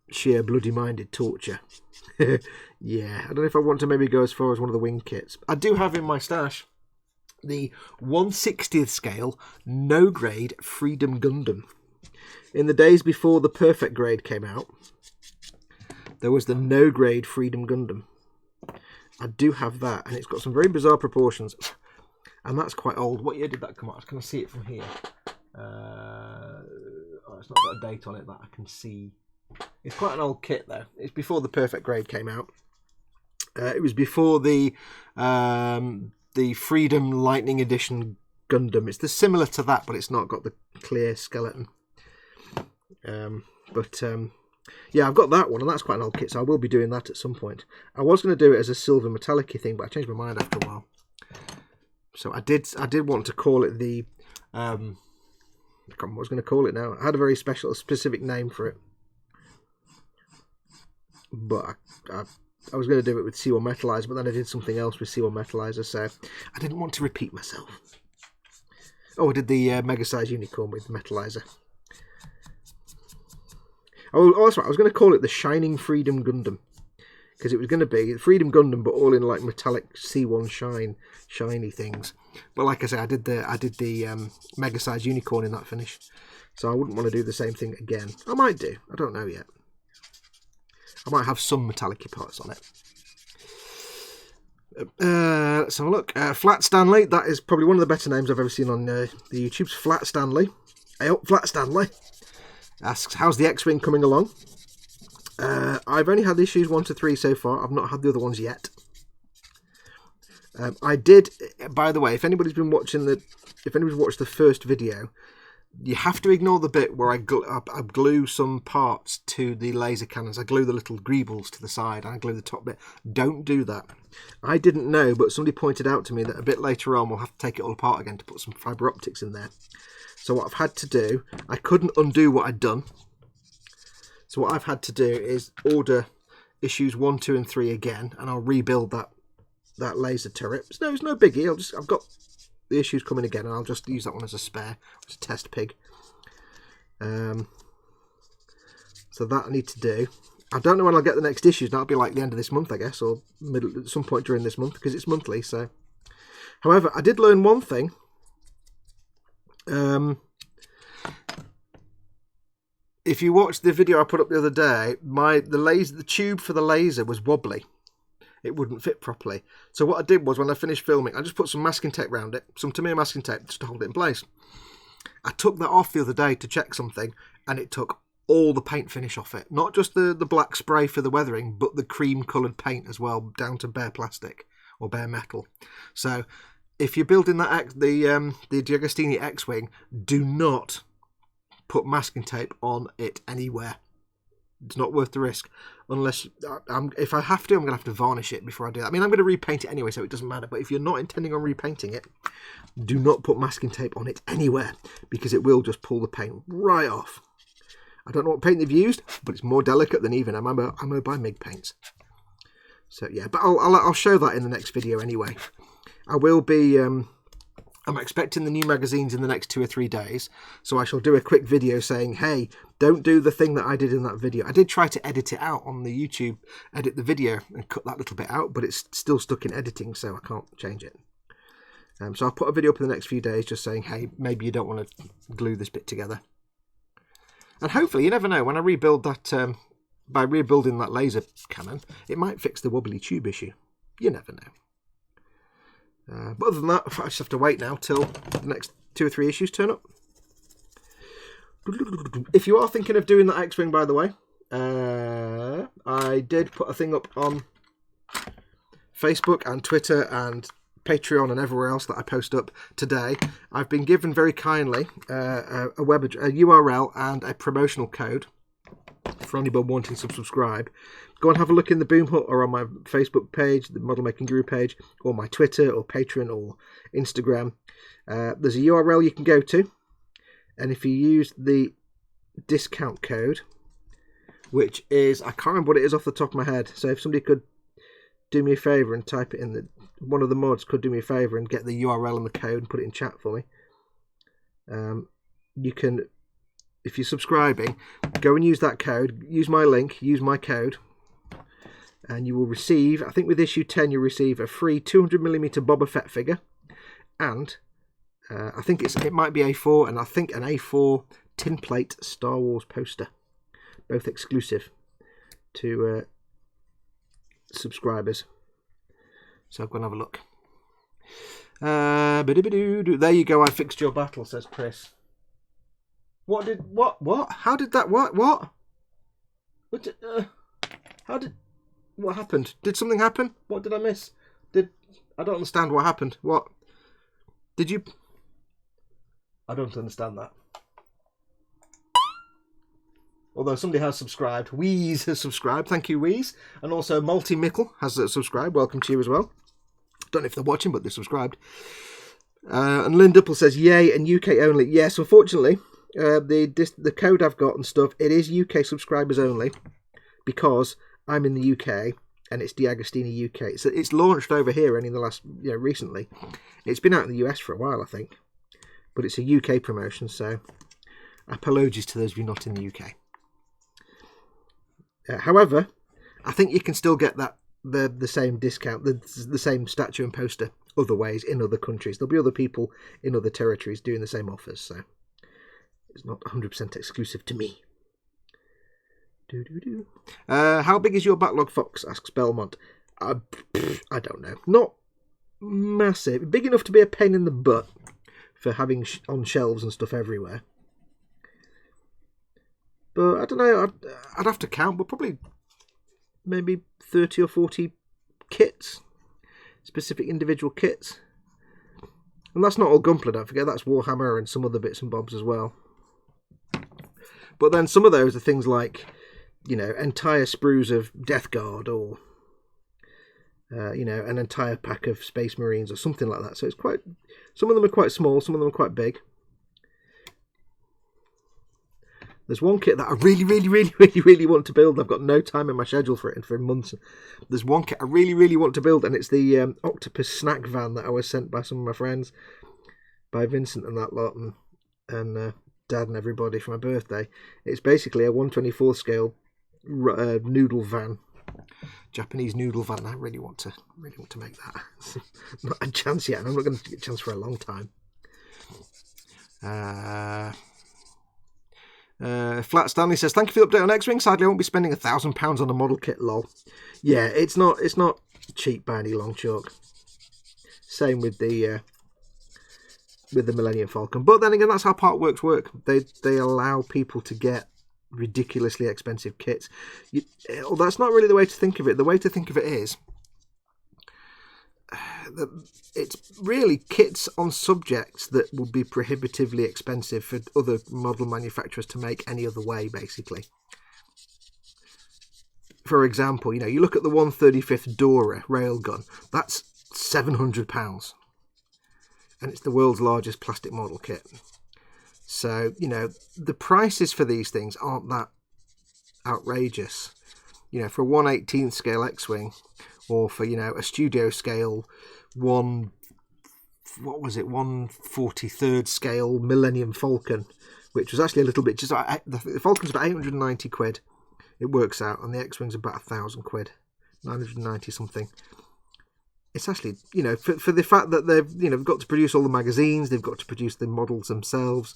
sheer bloody-minded torture. Yeah, I don't know if I want to maybe go as far as one of the wing kits. I do have in my stash the 1/60th scale, no grade Freedom Gundam. In the days before the perfect grade came out, there was the no grade Freedom Gundam. I do have that, and it's got some very bizarre proportions, and that's quite old. What year did that come out? Can I see it from here? It's not got a date on it that I can see. It's quite an old kit though. It's before the perfect grade came out. It was before the Freedom Lightning Edition Gundam. It's similar to that, but it's not got the clear skeleton. Yeah, I've got that one, and that's quite an old kit, so I will be doing that at some point. I was going to do it as a silver metallic-y thing, but I changed my mind after a while. So I did want to call it the... I can't remember what I was going to call it now. I had a very specific name for it. But I was going to do it with C1 Metallizer, but then I did something else with C1 Metallizer, so I didn't want to repeat myself. Oh, I did the Mega Size Unicorn with Metallizer. Oh, that's right. I was going to call it the Shining Freedom Gundam, because it was going to be Freedom Gundam, but all in like metallic C1 shiny things. But like I say, I did the Mega Size Unicorn in that finish, so I wouldn't want to do the same thing again. I might do. I don't know yet. I might have some metallic parts on it. Let's have a look. Flat Stanley. That is probably one of the better names I've ever seen on the YouTube's. Flat Stanley. Hey, oh, Flat Stanley asks, how's the X-Wing coming along? I've only had issues 1 to 3 so far. I've not had the other ones yet. I did, by the way, if anybody's been watching if anybody's watched the first video, you have to ignore the bit where I glue some parts to the laser cannons. I glue the little greebles to the side and I glue the top bit. Don't do that. I didn't know, but somebody pointed out to me that a bit later on we'll have to take it all apart again to put some fibre optics in there. So what I've had to do, I couldn't undo what I'd done. So what I've had to do is order issues 1, 2 and 3 again, and I'll rebuild that laser turret. It's no biggie. I've got the issues coming again, and I'll just use that one as a spare, as a test pig. So that I need to do. I don't know when I'll get the next issues. That'll be like the end of this month, I guess, or at some point during this month, because it's monthly. So, however, I did learn one thing. If you watched the video I put up the other day, the tube for the laser was wobbly. It wouldn't fit properly. So what I did was, when I finished filming, I just put some masking tape around it, some Tamiya masking tape, just to hold it in place. I took that off the other day to check something, and it took all the paint finish off it. Not just the black spray for the weathering, but the cream coloured paint as well, down to bare plastic or bare metal. So if you're building the D'Agostini X-Wing, do not put masking tape on it anywhere. It's not worth the risk. Unless, if I have to, I'm going to have to varnish it before I do that. I mean, I'm going to repaint it anyway, so it doesn't matter. But if you're not intending on repainting it, do not put masking tape on it anywhere, because it will just pull the paint right off. I don't know what paint they've used, but it's more delicate than even Ammo by MIG paints. So yeah, but I'll show that in the next video anyway. I will be... I'm expecting the new magazines in the next 2 or 3 days, so I shall do a quick video saying, hey, don't do the thing that I did in that video. I did try to edit it out on the YouTube, edit the video and cut that little bit out, but it's still stuck in editing, so I can't change it. So I'll put a video up in the next few days just saying, hey, maybe you don't want to glue this bit together. And hopefully, you never know, when I rebuild that, by rebuilding that laser cannon, it might fix the wobbly tube issue. You never know. But other than that, I just have to wait now till the next 2 or 3 issues turn up. If you are thinking of doing that X-Wing, by the way, I did put a thing up on Facebook and Twitter and Patreon and everywhere else that I post up today. I've been given very kindly a URL and a promotional code for anybody wanting to subscribe. Go and have a look in the Boom Hut or on my Facebook page, the Model Making Guru page, or my Twitter or Patreon or Instagram. There's a URL you can go to, and if you use the discount code, which is, I can't remember what it is off the top of my head, so if somebody could do me a favour and type it in, one of the mods could do me a favour and get the URL and the code and put it in chat for me. You can, if you're subscribing, go and use that code, use my link, use my code, and you will receive, I think with issue 10 you'll receive a free 200mm Boba Fett figure, and I think it might be A4, and I think an A4 tin plate Star Wars poster, both exclusive to subscribers. So I'm going to have a look. There you go, I fixed your battle, says Chris. What? How did that, what? What happened? Did something happen? What did I miss? I don't understand what happened. What? Did you? I don't understand that. Although somebody has subscribed. Wheeze has subscribed. Thank you, Wheeze. And also Multi Mickle has subscribed. Welcome to you as well. Don't know if they're watching, but they're subscribed. And Lynn Dupple says, yay, and UK only. Yes, unfortunately, the code I've got and stuff, it is UK subscribers only, because I'm in the UK and it's D'Agostini UK. So it's launched over here only in the last, recently. It's been out in the US for a while, I think. But it's a UK promotion, so apologies to those of you not in the UK. However, I think you can still get the same discount, the same statue and poster other ways in other countries. There'll be other people in other territories doing the same offers, so it's not 100% exclusive to me. How big is your backlog, Fox? Asks Belmont. I don't know. Not massive. Big enough to be a pain in the butt for having on shelves and stuff everywhere. But I don't know. I'd have to count, but probably maybe 30 or 40 kits, specific individual kits. And that's not all Gunpla, don't forget. That's Warhammer and some other bits and bobs as well. But then some of those are things like, entire sprues of Death Guard, or an entire pack of Space Marines or something like that. So it's quite, some of them are quite small, some of them are quite big. There's one kit that I really want to build. I've got no time in my schedule for it for months. There's one kit I really want to build, and it's the Octopus snack van that I was sent by some of my friends, by Vincent and that lot, and Dad and everybody for my birthday. It's basically a 1/24 scale noodle van, Japanese noodle van. I really want to make that. Not a chance yet, and I'm not going to get a chance for a long time. Flat Stanley says, thank you for the update on X-Wing. Sadly, I won't be spending £1,000 on a model kit, lol. Yeah, it's not cheap by any long chalk. Same with the Millennium Falcon. But then again, that's how part works work. They allow people to get ridiculously expensive kits. That's not really the way to think of it. The way to think of it is it's really kits on subjects that would be prohibitively expensive for other model manufacturers to make any other way, basically. For example, you look at the 135th Dora railgun, that's £700, and it's the world's largest plastic model kit. So, the prices for these things aren't that outrageous. For a 1/18th scale X-Wing, or for, a studio scale 1/43rd scale Millennium Falcon, which was actually a little bit, the Falcon's about 890 quid, it works out, and the X-Wing's about 1,000 quid, 990 something. It's actually, for the fact that they've got to produce all the magazines, they've got to produce the models themselves,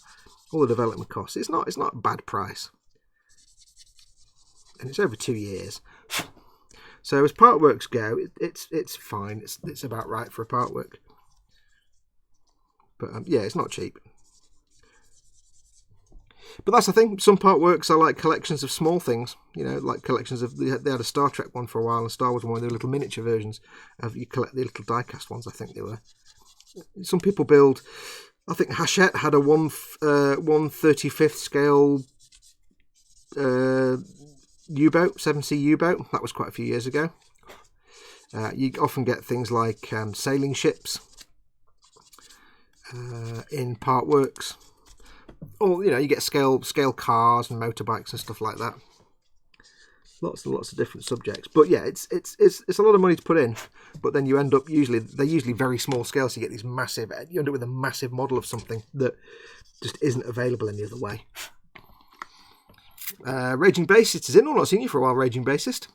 all the development costs, it's not a bad price. And it's over 2 years. So as part works go, it's fine. It's about right for a part work. But yeah, it's not cheap. But that's the thing. Some part works are like collections of small things. Like collections of. They had a Star Trek one for a while, and Star Wars one. They were little miniature versions of. You collect the little diecast ones. I think they were. Some people build. I think Hachette had a 1/35th scale U-boat, 7C U-boat. That was quite a few years ago. You often get things like sailing ships in part works. Or, you get scale cars and motorbikes and stuff like that. Lots and lots of different subjects. But yeah, it's a lot of money to put in. But then you end up they're usually very small scale, so you get these massive, you end up with a massive model of something that just isn't available any other way. Raging Bassist is in. I've not seen you for a while, Raging Bassist.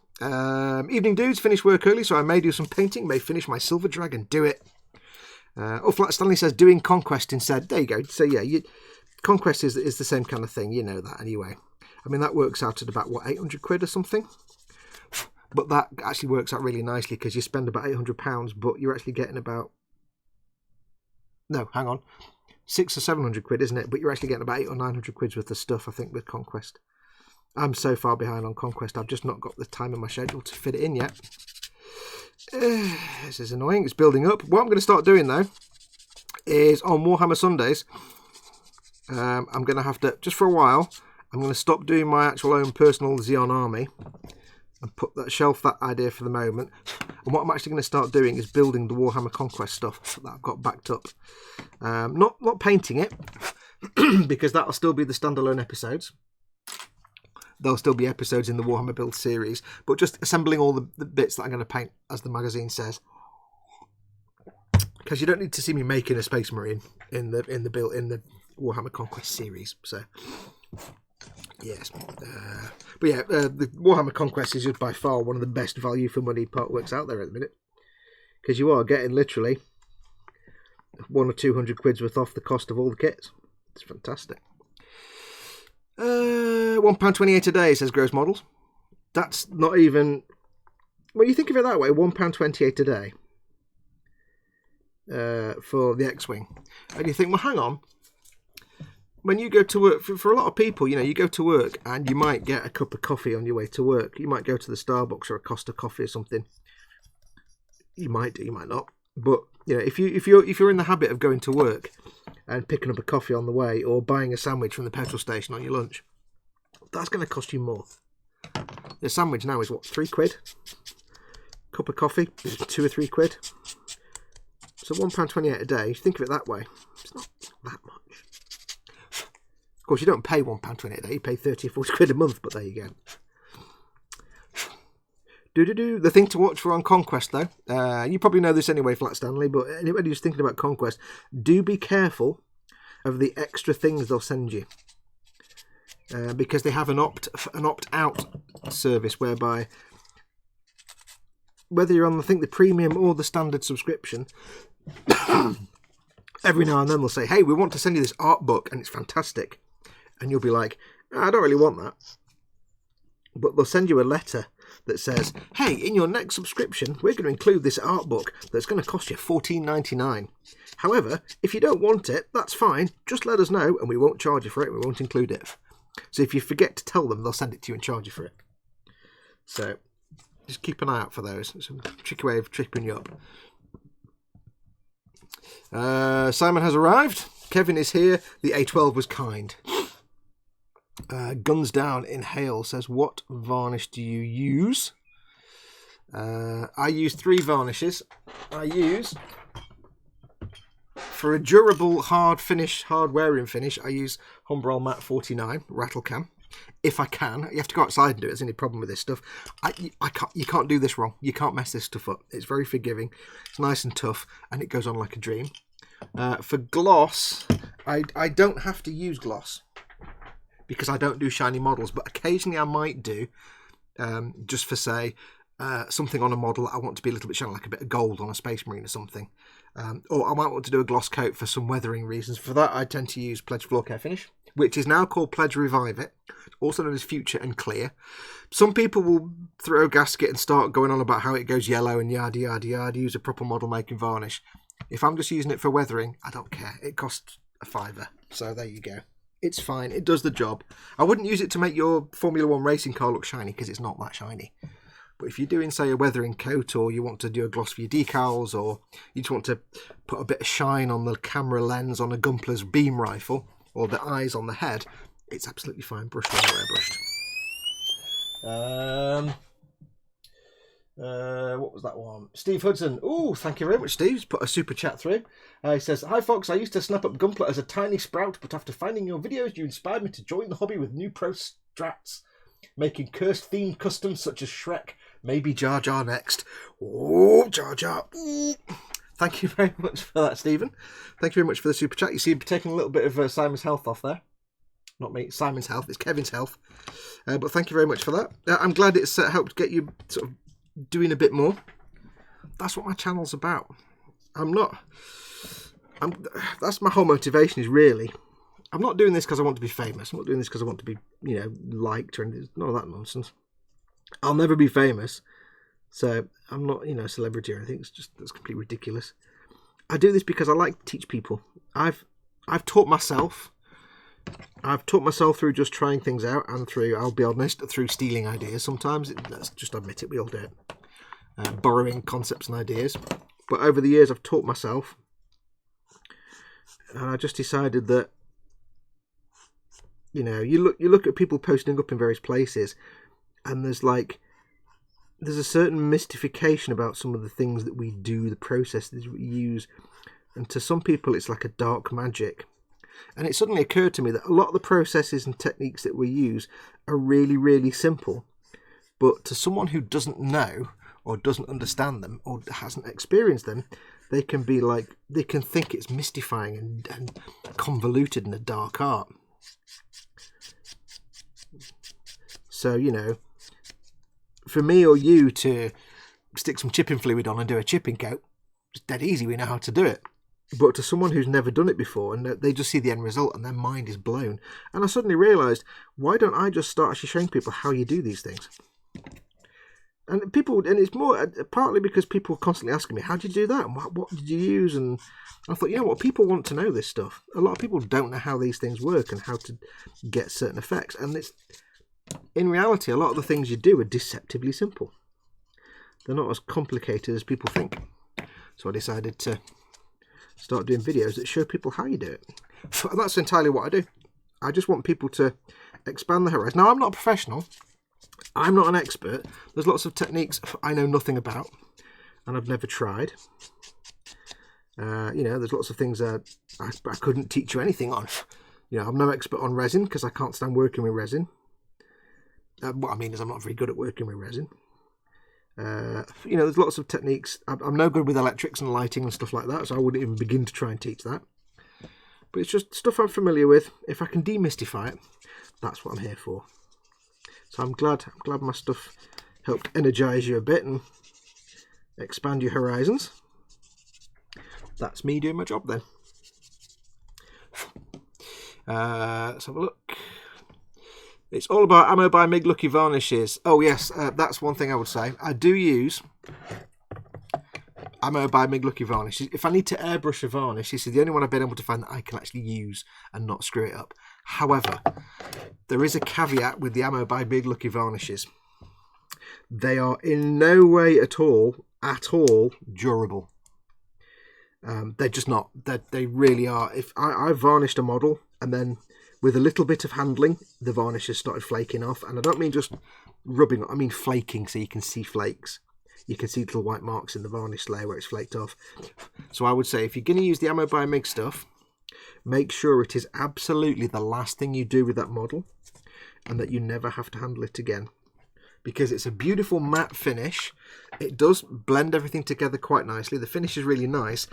Evening dudes, finished work early, so I may do some painting, may finish my Silver Dragon. Do it. Flat Stanley says doing Conquest instead. There you go. So yeah, Conquest is the same kind of thing. You know that anyway. I mean, that works out at about, what, 800 quid or something? But that actually works out really nicely because you spend about £800, but you're actually getting about... No, hang on. 600 or 700 quid, isn't it? But you're actually getting about 800 or 900 quid worth of stuff, I think, with Conquest. I'm so far behind on Conquest, I've just not got the time in my schedule to fit it in yet. This is annoying. It's building up. What I'm going to start doing, though, is on Warhammer Sundays, I'm going to have to, just for a while... I'm going to stop doing my actual own personal Xeon army and shelf that idea for the moment. And what I'm actually going to start doing is building the Warhammer Conquest stuff that I've got backed up. Not painting it, because that'll still be the standalone episodes. There'll still be episodes in the Warhammer Build series, but just assembling all the bits that I'm going to paint, as the magazine says. Because you don't need to see me making a Space Marine in the Warhammer Conquest series. So. Yes, but yeah, the Warhammer Conquest is just by far one of the best value for money part works out there at the minute, because you are getting literally 100 or 200 quid's worth off the cost of all the kits. It's fantastic. £1.28 a day, says Gross Models. That's not even, when you think of it that way, £1.28 a day for the X-Wing, and you think, well, hang on. When you go to work, for a lot of people, you go to work and you might get a cup of coffee on your way to work. You might go to the Starbucks or a Costa Coffee or something. You might do, you might not. But if you're in the habit of going to work and picking up a coffee on the way or buying a sandwich from the petrol station on your lunch, that's going to cost you more. The sandwich now is what, £3? Cup of coffee is £2 or £3. So £1.28 a day. If you think of it that way, it's not that much. Of course, you don't pay £1.28 a day, you pay 30 or 40 quid a month, but there you go. The thing to watch for on Conquest, though, you probably know this anyway, Flat Stanley, but anybody who's thinking about Conquest, do be careful of the extra things they'll send you. Because they have an opt-out service whereby, whether you're on, I think, the premium or the standard subscription, every now and then they'll say, hey, we want to send you this art book, and it's fantastic. And you'll be like, I don't really want that. But they'll send you a letter that says, hey, in your next subscription, we're going to include this art book that's going to cost you $14.99. However, if you don't want it, that's fine. Just let us know and we won't charge you for it. We won't include it. So if you forget to tell them, they'll send it to you and charge you for it. So just keep an eye out for those. It's a tricky way of tripping you up. Simon has arrived. Kevin is here. The A12 was kind. Guns Down Inhale says, what varnish do you use? I use 3 varnishes. I use, for a durable hard wearing finish, I use Humbrol Matte 49 Rattle Cam. If I can. You have to go outside and do it. There's any problem with this stuff. You can't do this wrong. You can't mess this stuff up. It's very forgiving. It's nice and tough, and it goes on like a dream. For gloss, I don't have to use gloss because I don't do shiny models, but occasionally I might do, just for, say, something on a model that I want to be a little bit shiny, like a bit of gold on a Space Marine or something. Or I might want to do a gloss coat for some weathering reasons. For that, I tend to use Pledge Floor Care Finish, which is now called Pledge Revive It, also known as Future and Clear. Some people will throw a gasket and start going on about how it goes yellow and yada yada yada, use a proper model making varnish. If I'm just using it for weathering, I don't care. It costs a £5. So there you go. It's fine. It does the job. I wouldn't use it to make your Formula 1 racing car look shiny because it's not that shiny. But if you're doing, say, a weathering coat, or you want to do a gloss for your decals, or you just want to put a bit of shine on the camera lens on a Gunpler's beam rifle, or the eyes on the head, it's absolutely fine. Brushed or airbrushed. What was that one? Steve Hudson. Oh, thank you very much, Steve. He's put a super chat through. He says, "Hi, Fox. I used to snap up Gunpla as a tiny sprout, but after finding your videos, you inspired me to join the hobby with new pro strats, making cursed-themed customs such as Shrek. Maybe Jar Jar next." Oh, Jar Jar. Thank you very much for that, Stephen. Thank you very much for the super chat. You see, you're taking a little bit of Simon's health off there. Not me, Simon's health. It's Kevin's health. But thank you very much for that. I'm glad it's helped get you sort of doing a bit more. That's what my channel's about. That's my whole motivation, is really, I'm not doing this because I want to be famous. I'm not doing this because I want to be, liked or anything. None of that nonsense. I'll never be famous. So I'm not, a celebrity or anything. That's completely ridiculous. I do this because I like to teach people. I've taught myself. I've taught myself through just trying things out, and through, I'll be honest, through stealing ideas sometimes. Let's just admit it, we all do it. Borrowing concepts and ideas. But over the years, I've taught myself. And I just decided that, you look at people posting up in various places, and there's a certain mystification about some of the things that we do, the processes we use. And to some people, it's like a dark magic. And it suddenly occurred to me that a lot of the processes and techniques that we use are really, really simple. But to someone who doesn't know or doesn't understand them or hasn't experienced them, they can think it's mystifying and convoluted and a dark art. So, for me or you to stick some chipping fluid on and do a chipping coat, it's dead easy, we know how to do it. But to someone who's never done it before, and they just see the end result and their mind is blown. And I suddenly realised, why don't I just start actually showing people how you do these things? And it's more partly because people are constantly asking me, how did you do that? And what did you use? And I thought, people want to know this stuff. A lot of people don't know how these things work and how to get certain effects. And in reality, a lot of the things you do are deceptively simple. They're not as complicated as people think. So I decided to start doing videos that show people how you do it. And that's entirely what I do. I just want people to expand the horizon. Now, I'm not a professional. I'm not an expert. There's lots of techniques I know nothing about and I've never tried. There's lots of things that I couldn't teach you anything on. I'm no expert on resin because I can't stand working with resin. What I mean is I'm not very good at working with resin. There's lots of techniques. I'm no good with electrics and lighting and stuff like that, so I wouldn't even begin to try and teach that. But it's just stuff I'm familiar with. If I can demystify it, that's what I'm here for. So I'm glad my stuff helped energise you a bit and expand your horizons. That's me doing my job then. Let's have a look. It's all about Ammo by Mig Lucky Varnishes. Oh yes, that's one thing I would say. I do use Ammo by Mig Lucky Varnishes. If I need to airbrush a varnish, this is the only one I've been able to find that I can actually use and not screw it up. However, there is a caveat with the Ammo by Mig Lucky Varnishes. They are in no way at all durable. They're just not. They really are. If I varnished a model and then with a little bit of handling, the varnish has started flaking off. And I don't mean just rubbing, I mean flaking, so you can see flakes. You can see little white marks in the varnish layer where it's flaked off. So I would say if you're going to use the Ammo by Mig stuff, make sure it is absolutely the last thing you do with that model and that you never have to handle it again. Because it's a beautiful matte finish. It does blend everything together quite nicely. The finish is really nice.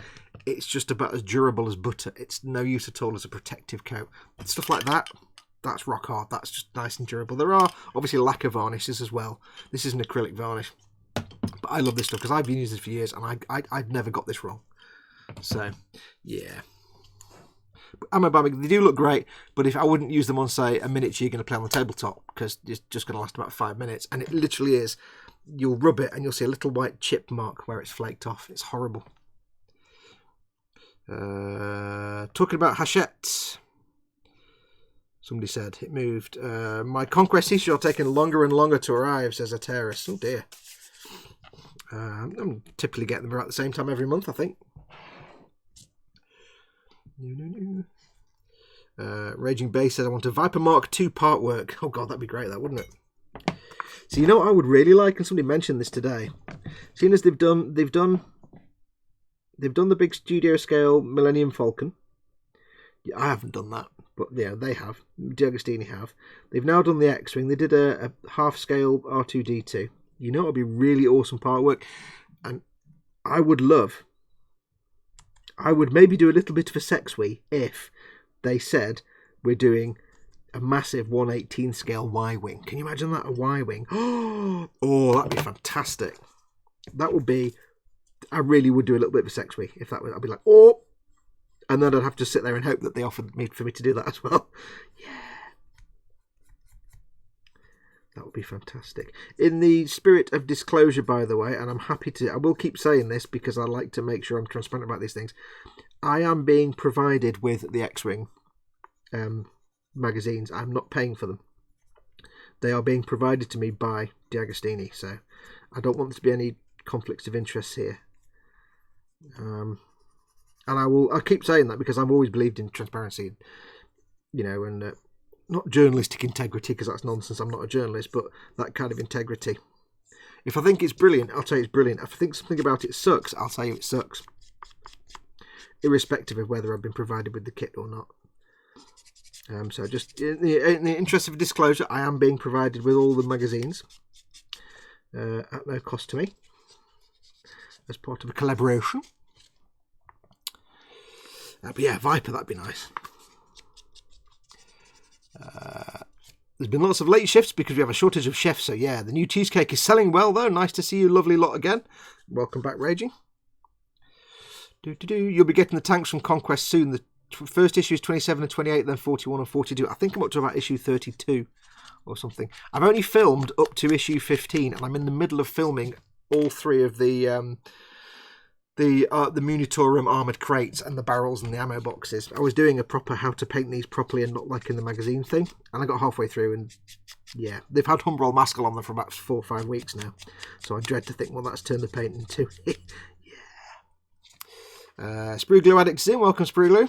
It's just about as durable as butter. It's no use at all as a protective coat. Stuff like that, that's rock hard. That's just nice and durable. There are obviously lacquer varnishes as well. This is an acrylic varnish. But I love this stuff because I've been using it for years and I've never got this wrong. So, yeah. Ammo by Mig, they do look great, but if I wouldn't use them on, say, a miniature you're going to play on the tabletop, because it's just going to last about 5 minutes, and it literally is. You'll rub it and you'll see a little white chip mark where it's flaked off. It's horrible. Talking about Hachette. Somebody said it moved. My Conquest t-shirt are taking longer and longer to arrive, says a terrorist. Oh dear. I'm typically getting them about the same time every month, I think. Raging Bay says, I want a Viper Mark II part work. Oh god, that'd be great, that, wouldn't it? So you know what I would really like, and somebody mentioned this today, seeing as they've done the big studio scale Millennium Falcon. Yeah, I haven't done that, but yeah, they have. D'Agostini have. They've now done the X-Wing. They did a half scale R2-D2. You know, it'll be really awesome part work, and I would maybe do a little bit of a sexy if they said we're doing a massive 1/18 scale Y-Wing. Can you imagine that? A Y-Wing. Oh, that'd be fantastic. That would be... I really would do a little bit of a sexy if that was... I'd be like, oh! And then I'd have to sit there and hope that they offered for me to do that as well. Yeah. That would be fantastic. In the spirit of disclosure, by the way, and I'm happy to... I will keep saying this because I like to make sure I'm transparent about these things. I am being provided with the X-Wing magazines. I'm not paying for them. They are being provided to me by D'Agostini, so I don't want there to be any conflicts of interest here. And I keep saying that because I've always believed in transparency, and not journalistic integrity, because that's nonsense. I'm not a journalist, but that kind of integrity. If I think it's brilliant, I'll tell you it's brilliant. If I think something about it sucks, I'll tell you it sucks, irrespective of whether I've been provided with the kit or not. So just in the interest of disclosure, I am being provided with all the magazines at no cost to me as part of a collaboration. But yeah, Viper, that'd be nice. There's been lots of late shifts because we have a shortage of chefs. So yeah, the new cheesecake is selling well though. Nice to see you, lovely lot again. Welcome back, Raging. You'll be getting the tanks from Conquest soon. The first issue is 27 and 28, then 41 and 42. I think I'm up to about issue 32 or something. I've only filmed up to issue 15, and I'm in the middle of filming all three of the Munitorum armoured crates and the barrels and the ammo boxes. I was doing a proper how to paint these properly and not like in the magazine thing, and I got halfway through, and yeah, they've had Humbrol Maskell on them for about 4 or 5 weeks now, so I dread to think what that's turned the paint into. Yeah. Sprue Glue Addicts in, welcome Sprue Glue.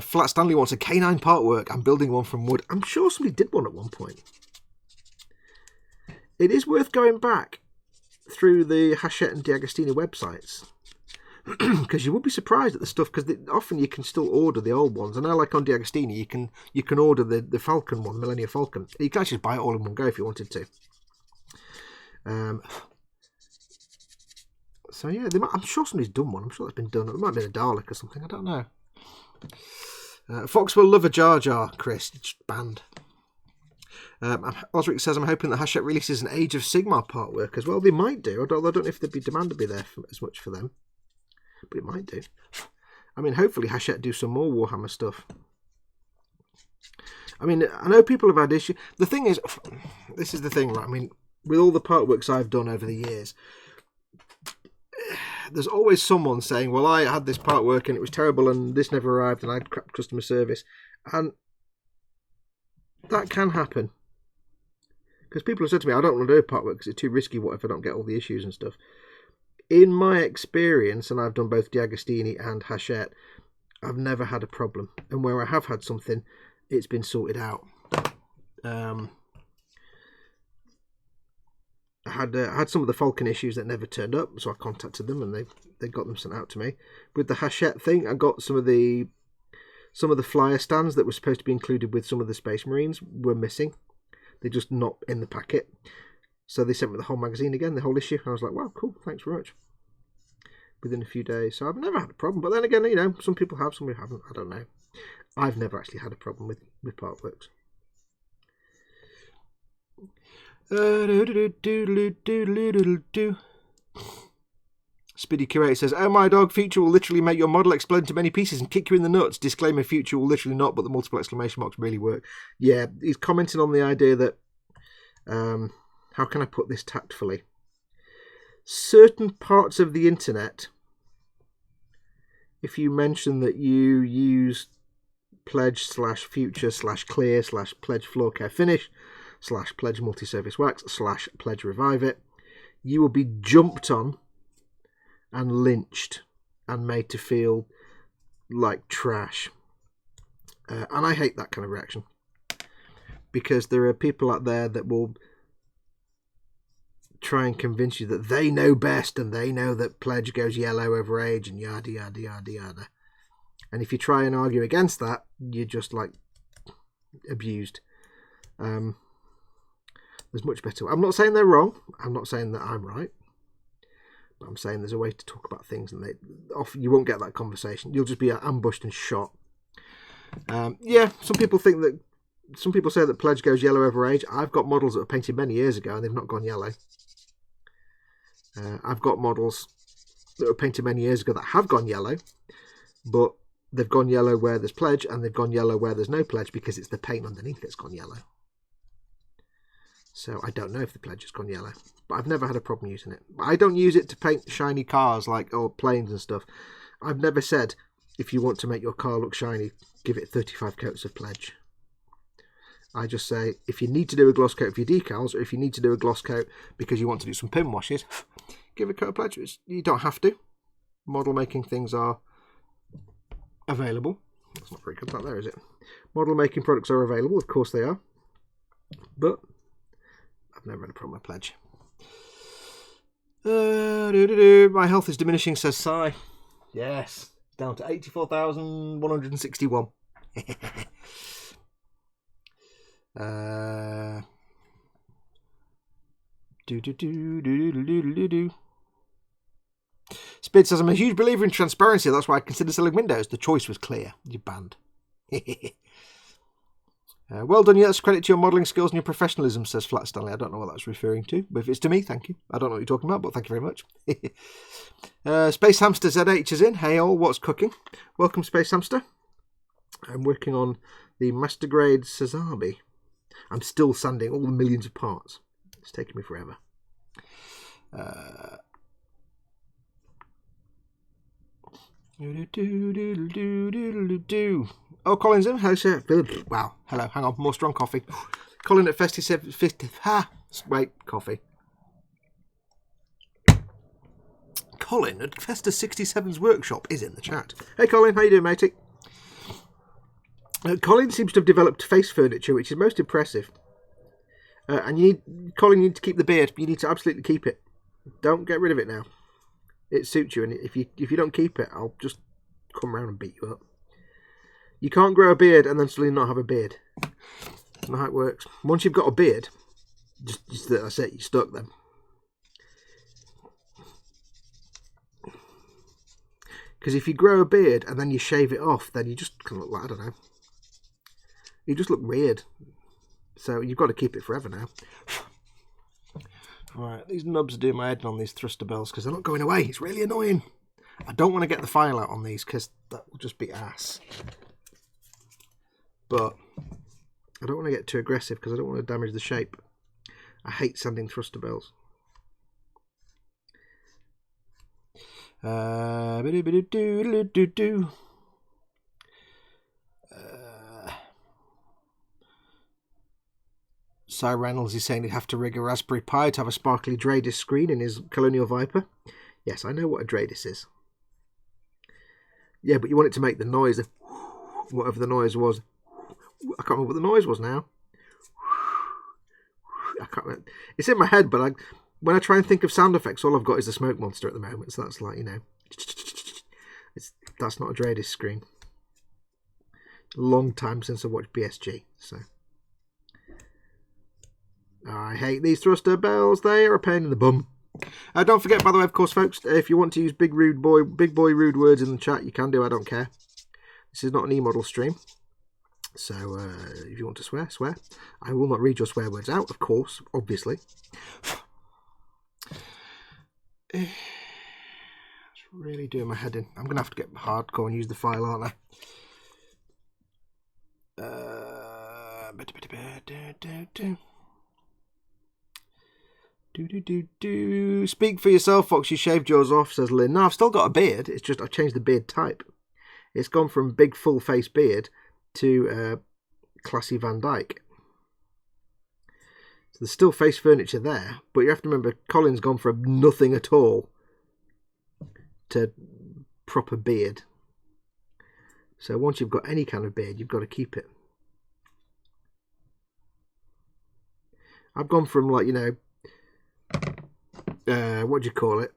Flat Stanley wants a canine part work. I'm building one from wood. I'm sure somebody did one at one point. It is worth going back through the Hachette and D'Agostini websites because you would be surprised at the stuff, because often you can still order the old ones. I know, like on D'Agostini, you can order the Falcon one, Millennium Falcon. You can actually buy it all in one go if you wanted to. So yeah, I'm sure somebody's done one. I'm sure that's been done. It might be a Dalek or something. I don't know. Fox will love a Jar Jar, Chris. It's banned. Osric says, I'm hoping that Hachette releases an Age of Sigmar part work as well. They might do, although I don't know if there'd be demand to be there as much for them. But it might do. I mean, hopefully Hachette do some more Warhammer stuff. I mean, I know people have had issues. The thing is, this is the thing, right? I mean, with all the part works I've done over the years, there's always someone saying, well, I had this part work and it was terrible and this never arrived and I had crap customer service. And that can happen. Because people have said to me, I don't want to do part work because it's too risky. What if I don't get all the issues and stuff? In my experience, and I've done both D'Agostini and Hachette, I've never had a problem. And where I have had something, it's been sorted out. I had some of the Falcon issues that never turned up, so I contacted them and they got them sent out to me. With the Hachette thing, I got some of the flyer stands that were supposed to be included with some of the Space Marines were missing. They're just not in the packet. So they sent me the whole magazine again, the whole issue. I was like, wow, cool, thanks very much. Within a few days. So I've never had a problem. But then again, some people have, some people haven't. I don't know. I've never actually had a problem with part works. Spiddy Curator says, oh my dog, Future will literally make your model explode into many pieces and kick you in the nuts. Disclaimer, Future will literally not, but the multiple exclamation marks really work. Yeah, he's commenting on the idea that, how can I put this tactfully? Certain parts of the internet, if you mention that you use pledge/future/clear/pledge floor care finish /pledge multi-surface wax /pledge revive it, you will be jumped on and lynched and made to feel like trash. And I hate that kind of reaction. because there are people out there that will try and convince you that they know best and they know that pledge goes yellow over age and yada yada yada yada. And if you try and argue against that, you're just like abused. There's much better. I'm not saying they're wrong. I'm not saying that I'm right. But I'm saying there's a way to talk about things, and often you won't get that conversation. You'll just be ambushed and shot. Yeah, some people say that pledge goes yellow over age. I've got models that were painted many years ago and they've not gone yellow. I've got models that were painted many years ago that have gone yellow, but they've gone yellow where there's pledge, and they've gone yellow where there's no pledge because it's the paint underneath that's gone yellow. So I don't know if the pledge has gone yellow, but I've never had a problem using it. I don't use it to paint shiny cars or planes and stuff. I've never said, if you want to make your car look shiny, give it 35 coats of pledge. I just say, if you need to do a gloss coat for your decals, or if you need to do a gloss coat because you want to do some pin washes, give a coat of pledge. You don't have to. Model making things are available. That's not very good, that there, is it? Model making products are available, of course they are. But I've never had a problem with pledge. My health is diminishing, says Sai. Yes, down to 84,161. Spid says, I'm a huge believer in transparency. That's why I consider selling windows. The choice was clear. You're banned. Well done. Yeah, that's credit to your modelling skills and your professionalism, says Flat Stanley. I don't know what that's referring to, but if it's to me, thank you. I don't know what you're talking about, but thank you very much. Space Hamster ZH is in. Hey all, what's cooking? Welcome, Space Hamster. I'm working on the Master Grade Sazabi. I'm still sanding all the millions of parts. It's taking me forever. Oh, Colin's in. Hello, sir. Wow. Hello. Hang on. More strong coffee. Colin at Festive 50. Wait. Coffee. Colin at Festa 67's workshop is in the chat. Hey, Colin. How you doing, matey? Colin seems to have developed face furniture, which is most impressive. And Colin, you need to keep the beard. You need to absolutely keep it. Don't get rid of it now. It suits you, and if you don't keep it, I'll just come round and beat you up. You can't grow a beard and then suddenly not have a beard. That's not how it works. Once you've got a beard, just that's it. You're stuck then. Because if you grow a beard and then you shave it off, then you just kind of look like, I don't know. You just look weird. So you've got to keep it forever now. Right, these nubs are doing my head on these thruster bells because they're not going away. It's really annoying. I don't want to get the file out on these because that will just be ass. But I don't want to get too aggressive because I don't want to damage the shape. I hate sanding thruster bells. Cy Reynolds is saying he'd have to rig a Raspberry Pi to have a sparkly Dradis screen in his Colonial Viper. Yes, I know what a Dradis is. Yeah, but you want it to make the noise of whatever the noise was. I can't remember what the noise was now. I can't remember. It's in my head, but when I try and think of sound effects, all I've got is the smoke monster at the moment. So that's like, that's not a Dradis screen. Long time since I watched BSG, so. I hate these thruster bells. They are a pain in the bum. Don't forget, by the way, of course, folks, if you want to use big boy rude words in the chat, you can do. I don't care. This is not an e-model stream. So if you want to swear, swear. I will not read your swear words out, of course, obviously. It's really doing my head in. I'm going to have to get hardcore and use the file, aren't I? Speak for yourself, Fox. You shaved yours off, says Lynn. No, I've still got a beard. It's just I've changed the beard type. It's gone from big full face beard to classy Van Dyke. So there's still face furniture there, but you have to remember Colin's gone from nothing at all to proper beard. So once you've got any kind of beard, you've got to keep it. I've gone from, like, you know, what do you call it?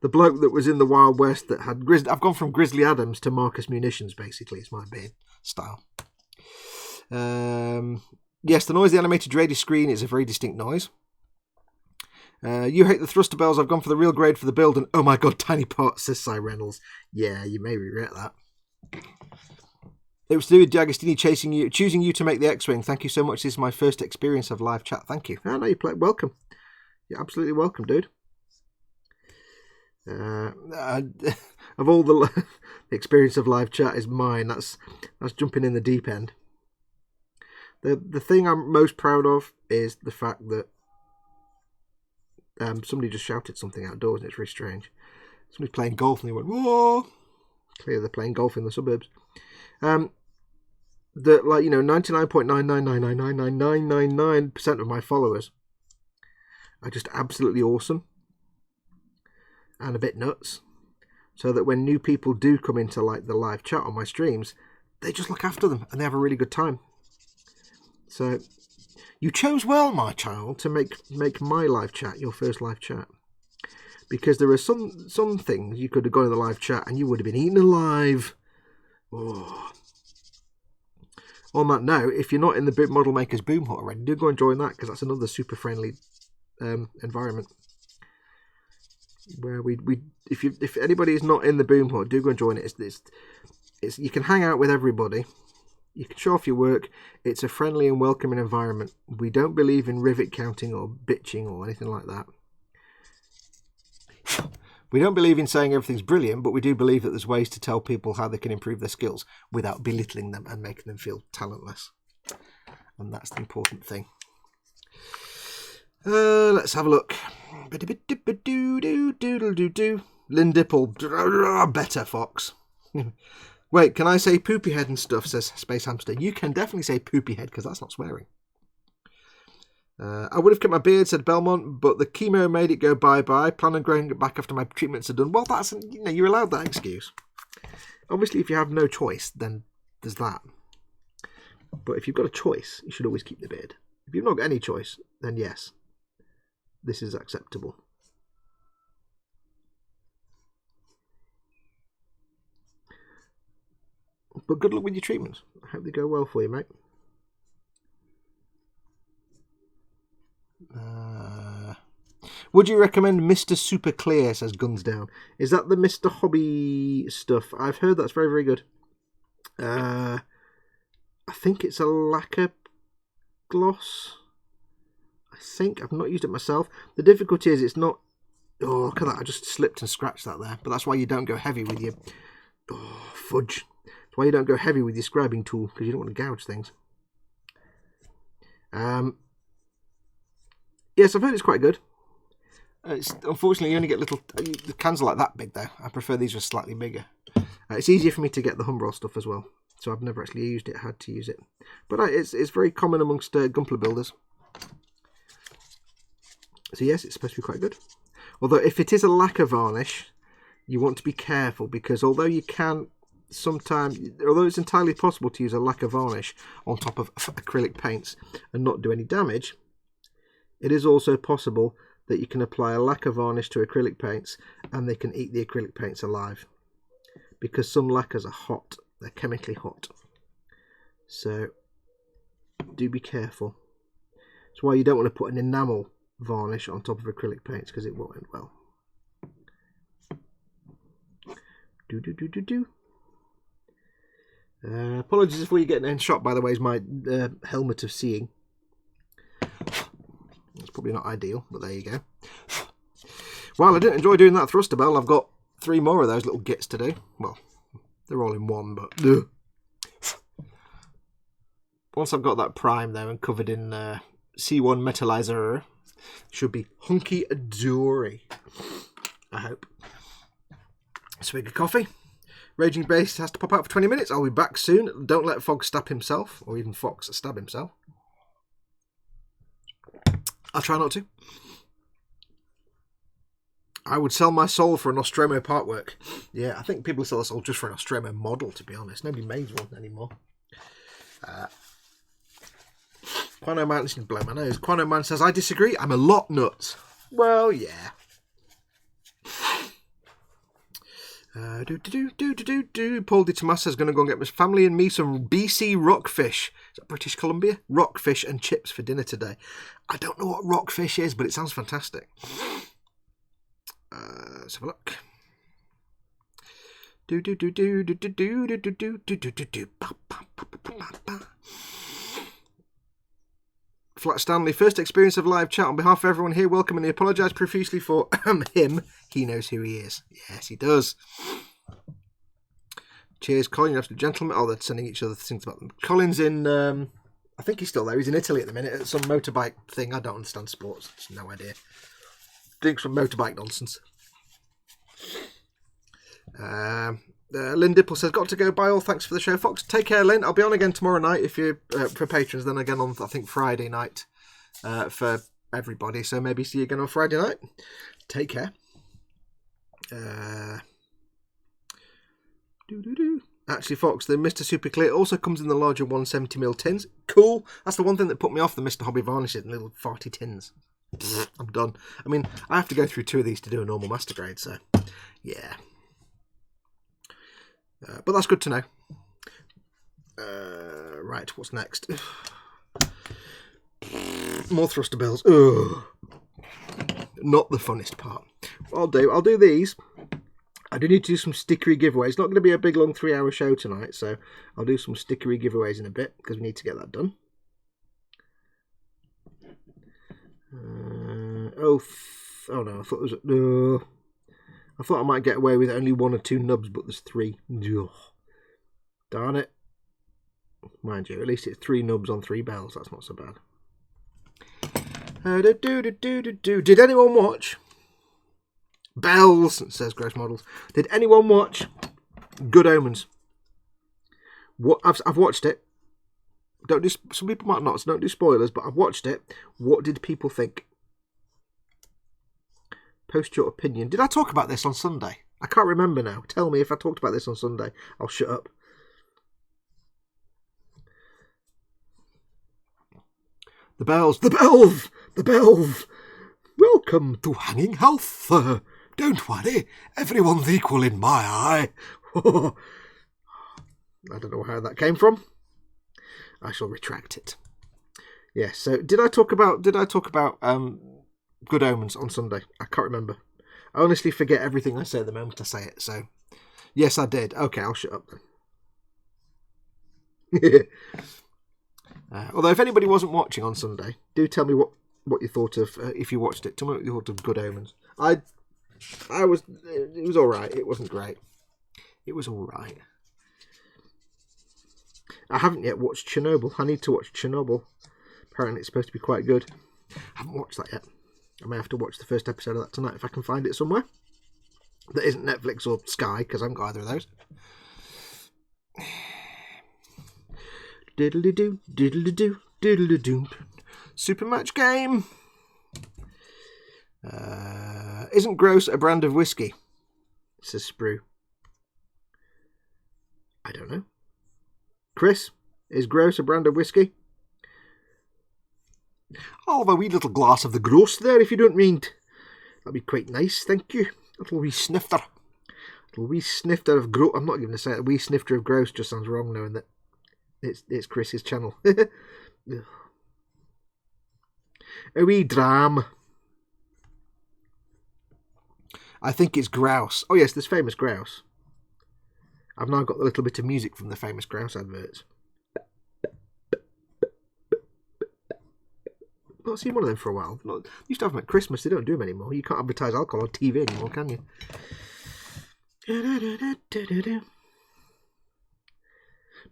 The bloke that was in the Wild West that had I've gone from Grizzly Adams to Marcus Munitions, basically. It's my being style. Yes, the noise of the animated radio screen is a very distinct noise. You hate the thruster bells. I've gone for the real grade for the build, and oh my god, tiny parts, says Cy Reynolds. Yeah, you may regret that. It was to do with D'Agostini choosing you to make the X-Wing. Thank you so much. This is my first experience of live chat. Thank you. Oh, no, you play. Welcome. You're absolutely welcome, dude. Of all the experience of live chat is mine. That's jumping in the deep end. The thing I'm most proud of is the fact that somebody just shouted something outdoors, and it's very strange. Somebody's playing golf, and they went, whoa! Clearly they're playing golf in the suburbs. That, like, you know, 99.999999999% of my followers are just absolutely awesome and a bit nuts. So that when new people do come into, like, the live chat on my streams, they just look after them and they have a really good time. So you chose well, my child, to make my live chat your first live chat. Because there are some things you could have gone in the live chat and you would have been eaten alive. Oh. On that note, if you're not in the Model Maker's Boom Hut already, do go and join that, because that's another super friendly environment. Where if anybody is not in the Boom Hut, do go and join it. It's you can hang out with everybody. You can show off your work. It's a friendly and welcoming environment. We don't believe in rivet counting or bitching or anything like that. We don't believe in saying everything's brilliant, but we do believe that there's ways to tell people how they can improve their skills without belittling them and making them feel talentless. And that's the important thing. Let's have a look. Lynn Dipple. Better, Fox. Wait, can I say poopy head and stuff, says Space Hamster. You can definitely say poopy head, because that's not swearing. I would have kept my beard, said Belmont, but the chemo made it go bye-bye. Plan on growing it back after my treatments are done. Well, that's, you know, you're allowed that excuse. Obviously, if you have no choice, then there's that. But if you've got a choice, you should always keep the beard. If you've not got any choice, then yes, this is acceptable. But good luck with your treatments. I hope they go well for you, mate. Would you recommend Mr. Super Clear, says Guns Down. Is that the Mr. Hobby stuff? I've heard that's very, very good. I think it's a lacquer gloss. I think. I've not used it myself. The difficulty is it's not... Oh, look at that. I just slipped and scratched that there. But that's why you don't go heavy with your... Oh, fudge. That's why you don't go heavy with your scribing tool, because you don't want to gouge things. Yes, I've heard it's quite good. Unfortunately, you only get little... The cans are like that big, though. I prefer these are slightly bigger. It's easier for me to get the Humbrol stuff as well. So I've never actually used it, had to use it. But it's very common amongst Gunpla builders. So yes, it's supposed to be quite good. Although if it is a lacquer varnish, you want to be careful, because although you can sometimes... Although it's entirely possible to use a lacquer varnish on top of acrylic paints and not do any damage, it is also possible that you can apply a lacquer varnish to acrylic paints and they can eat the acrylic paints alive. Because some lacquers are hot. They're chemically hot. So, do be careful. That's why you don't want to put an enamel varnish on top of acrylic paints, because it won't end well. Apologies if you're getting shot, by the way, is my helmet of seeing. It's probably not ideal, but there you go. Well, I didn't enjoy doing that thruster bell. I've got 3 more of those little gits to do. Well, they're all in one, but... Once I've got that prime, though, and covered in C1 metallizer, should be hunky-dory. I hope. Swig of coffee. Raging Bass has to pop out for 20 minutes. I'll be back soon. Don't let Fogg stab himself, or even Fox stab himself. I'll try not to. I would sell my soul for a Nostromo partwork. Yeah, I think people sell their soul just for a Nostromo model, to be honest. Nobody makes one anymore. Quano Man, this is blow my nose. Quano Man says, I disagree. I'm a lot nuts. Well, yeah. Paul Di Tommaso is going to go and get his family and me some BC rockfish. Is that British Columbia? Rockfish and chips for dinner today. I don't know what rockfish is, but it sounds fantastic. Let's have a look. Flat Stanley, first experience of live chat on behalf of everyone here. Welcome, and he apologised profusely for him. He knows who he is. Yes, he does. Cheers, Colin. You're an absolute gentleman. Oh, they're sending each other things about them. Colin's in, I think he's still there. He's in Italy at the minute at some motorbike thing. I don't understand sports. Just no idea. Doing some motorbike nonsense. Lynn Dipple says, got to go. Bye all. Thanks for the show, Fox. Take care, Lynn. I'll be on again tomorrow night if you're for patrons. Then again on, I think, Friday night for everybody. So maybe see you again on Friday night. Take care. Actually, Fox, the Mr. Super Clear also comes in the larger 170ml tins. Cool. That's the one thing that put me off the Mr. Hobby Varnishes in little 40 tins. I'm done. I mean, I have to go through 2 of these to do a normal master grade, so yeah. But that's good to know. Right, what's next? More thruster bells. Ugh. Not the funnest part. What I'll do these. I do need to do some stickery giveaways. It's not going to be a big, long 3-hour show tonight, so I'll do some stickery giveaways in a bit, because we need to get that done. Oh no, I thought there was... I thought I might get away with only 1 or 2 nubs, but there's 3. Ugh. Darn it. Mind you, at least it's 3 nubs on 3 bells. That's not so bad. Did anyone watch Bells? Says Gross Models. Did anyone watch Good Omens? What I've watched it. Don't do. Some people might not. So don't do spoilers. But I've watched it. What did people think? Post your opinion. Did I talk about this on Sunday? I can't remember now. Tell me if I talked about this on Sunday. I'll shut up. The bells, the bells, the bells. Welcome to Hanging Health. Don't worry, everyone's equal in my eye. I don't know how that came from. I shall retract it. Yes. So did I talk about Good Omens on Sunday? I can't remember. I honestly forget everything I say the moment I say it. So yes, I did. Okay, I'll shut up then. Although if anybody wasn't watching on Sunday, do tell me what you thought of if you watched it. Tell me what you thought of Good Omens. It was all right. It wasn't great. It was all right. I haven't yet watched Chernobyl. I need to watch Chernobyl. Apparently it's supposed to be quite good. I haven't watched that yet. I may have to watch the first episode of that tonight if I can find it somewhere. That isn't Netflix or Sky, because I haven't got either of those. Diddly-doo, diddly-doo, diddly-doo. Super match game. Isn't Gross a brand of whiskey? Says Sprue. I don't know. Chris, is Gross a brand of whiskey? I'll have a wee little glass of the Gross there, if you don't mind. That'd be quite nice, thank you. A little wee snifter. A little wee snifter of Gross. I'm not going to say it. A wee snifter of Gross just sounds wrong knowing that it's Chris's channel. A wee dram. I think it's grouse. Oh yes, there's famous grouse. I've now got a little bit of music from the famous grouse adverts. Not seen one of them for a while. Used to have them at Christmas. They don't do them anymore. You can't advertise alcohol on TV anymore, can you?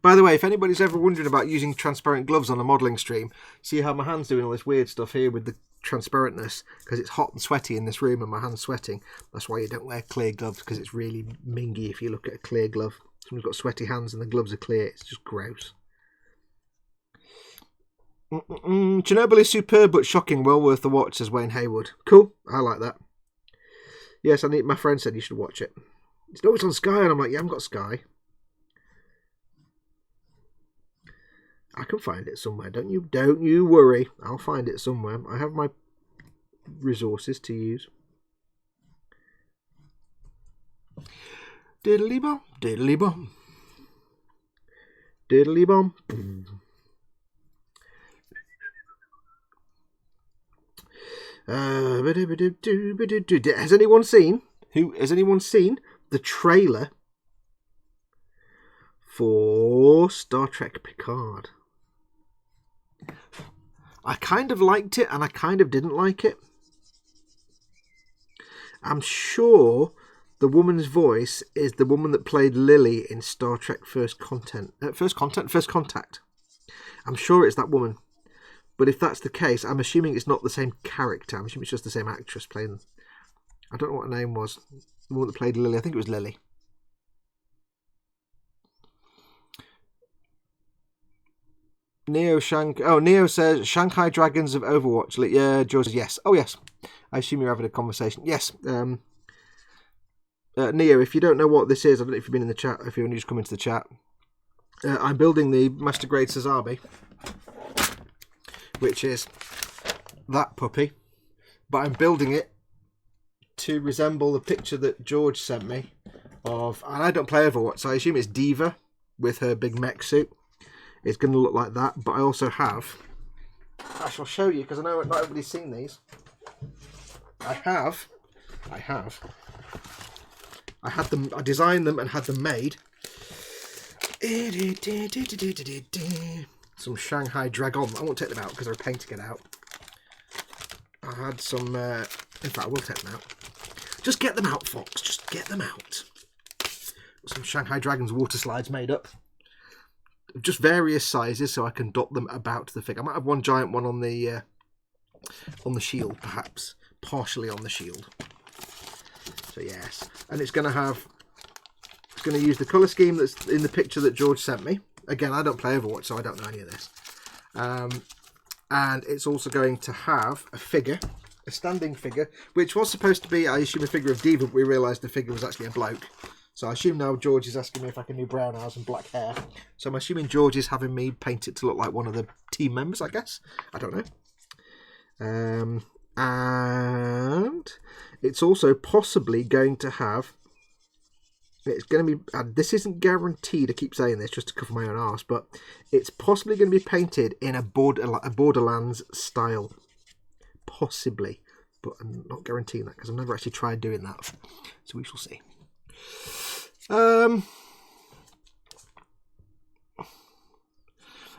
By the way, if anybody's ever wondering about using transparent gloves on a modelling stream, see how my hand's doing all this weird stuff here with the transparentness, because it's hot and sweaty in this room and my hand's sweating. That's why you don't wear clear gloves, because it's really mingy if you look at a clear glove. Someone's got sweaty hands and the gloves are clear. It's just gross. Chernobyl is superb but shocking. Well worth the watch, says Wayne Haywood. Cool. I like that. Yes, my friend said you should watch it. It's always on Sky, and I'm like, yeah, I haven't got Sky. I can find it somewhere. Don't you worry. I'll find it somewhere. I have my resources to use. Diddly bum, diddly bum, diddly bum. Has anyone seen? Has anyone seen the trailer for Star Trek Picard? I kind of liked it and I kind of didn't like it. I'm sure the woman's voice is the woman that played Lily in Star Trek First Contact. I'm sure it's that woman. But if that's the case, I'm assuming it's not the same character. I'm assuming it's just the same actress playing. I don't know what her name was. The woman that played Lily. I think it was Lily. Neo says Shanghai Dragons of Overwatch. Yeah, George says yes. Oh yes. I assume you're having a conversation. Yes. Neo, if you don't know what this is, I don't know if you've been in the chat, if you've only just come into the chat. I'm building the Master Grade Sazabi, which is that puppy, but I'm building it to resemble the picture that George sent me of, and I don't play Overwatch, so I assume it's Diva with her big mech suit. It's going to look like that, but I also have, I shall show you because I know not everybody's seen these. I designed them and had them made. Some Shanghai Dragon. I won't take them out because they're a pain to get out. I had some, in fact I will take them out. Just get them out, Fox, just get them out. Some Shanghai Dragons water slides made up. Just various sizes so I can dot them about the figure. I might have one giant one on the shield, perhaps. Partially on the shield. So yes. And it's going to use the colour scheme that's in the picture that George sent me. Again, I don't play Overwatch, so I don't know any of this. And it's also going to have a figure, a standing figure, which was supposed to be, I assume, a figure of Diva, but we realised the figure was actually a bloke. So I assume now George is asking me if I can do brown eyes and black hair. So I'm assuming George is having me paint it to look like one of the team members, I guess. I don't know. And it's also possibly going to have... It's going to be... this isn't guaranteed, I keep saying this just to cover my own arse, but it's possibly going to be painted in a Borderlands style. Possibly. But I'm not guaranteeing that because I've never actually tried doing that. So we shall see.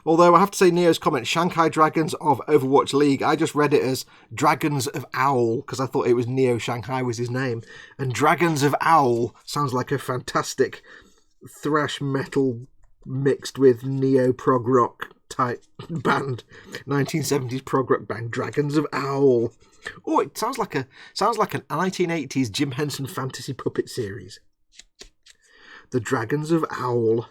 Although I have to say Neo's comment, Shanghai Dragons of Overwatch League, I just read it as Dragons of Owl because I thought it was Neo Shanghai was his name. And Dragons of Owl sounds like a fantastic thrash metal mixed with neo prog rock type band. 1970s prog rock band, Dragons of Owl. Oh, it sounds like an 1980s Jim Henson fantasy puppet series. The Dragons of Owl.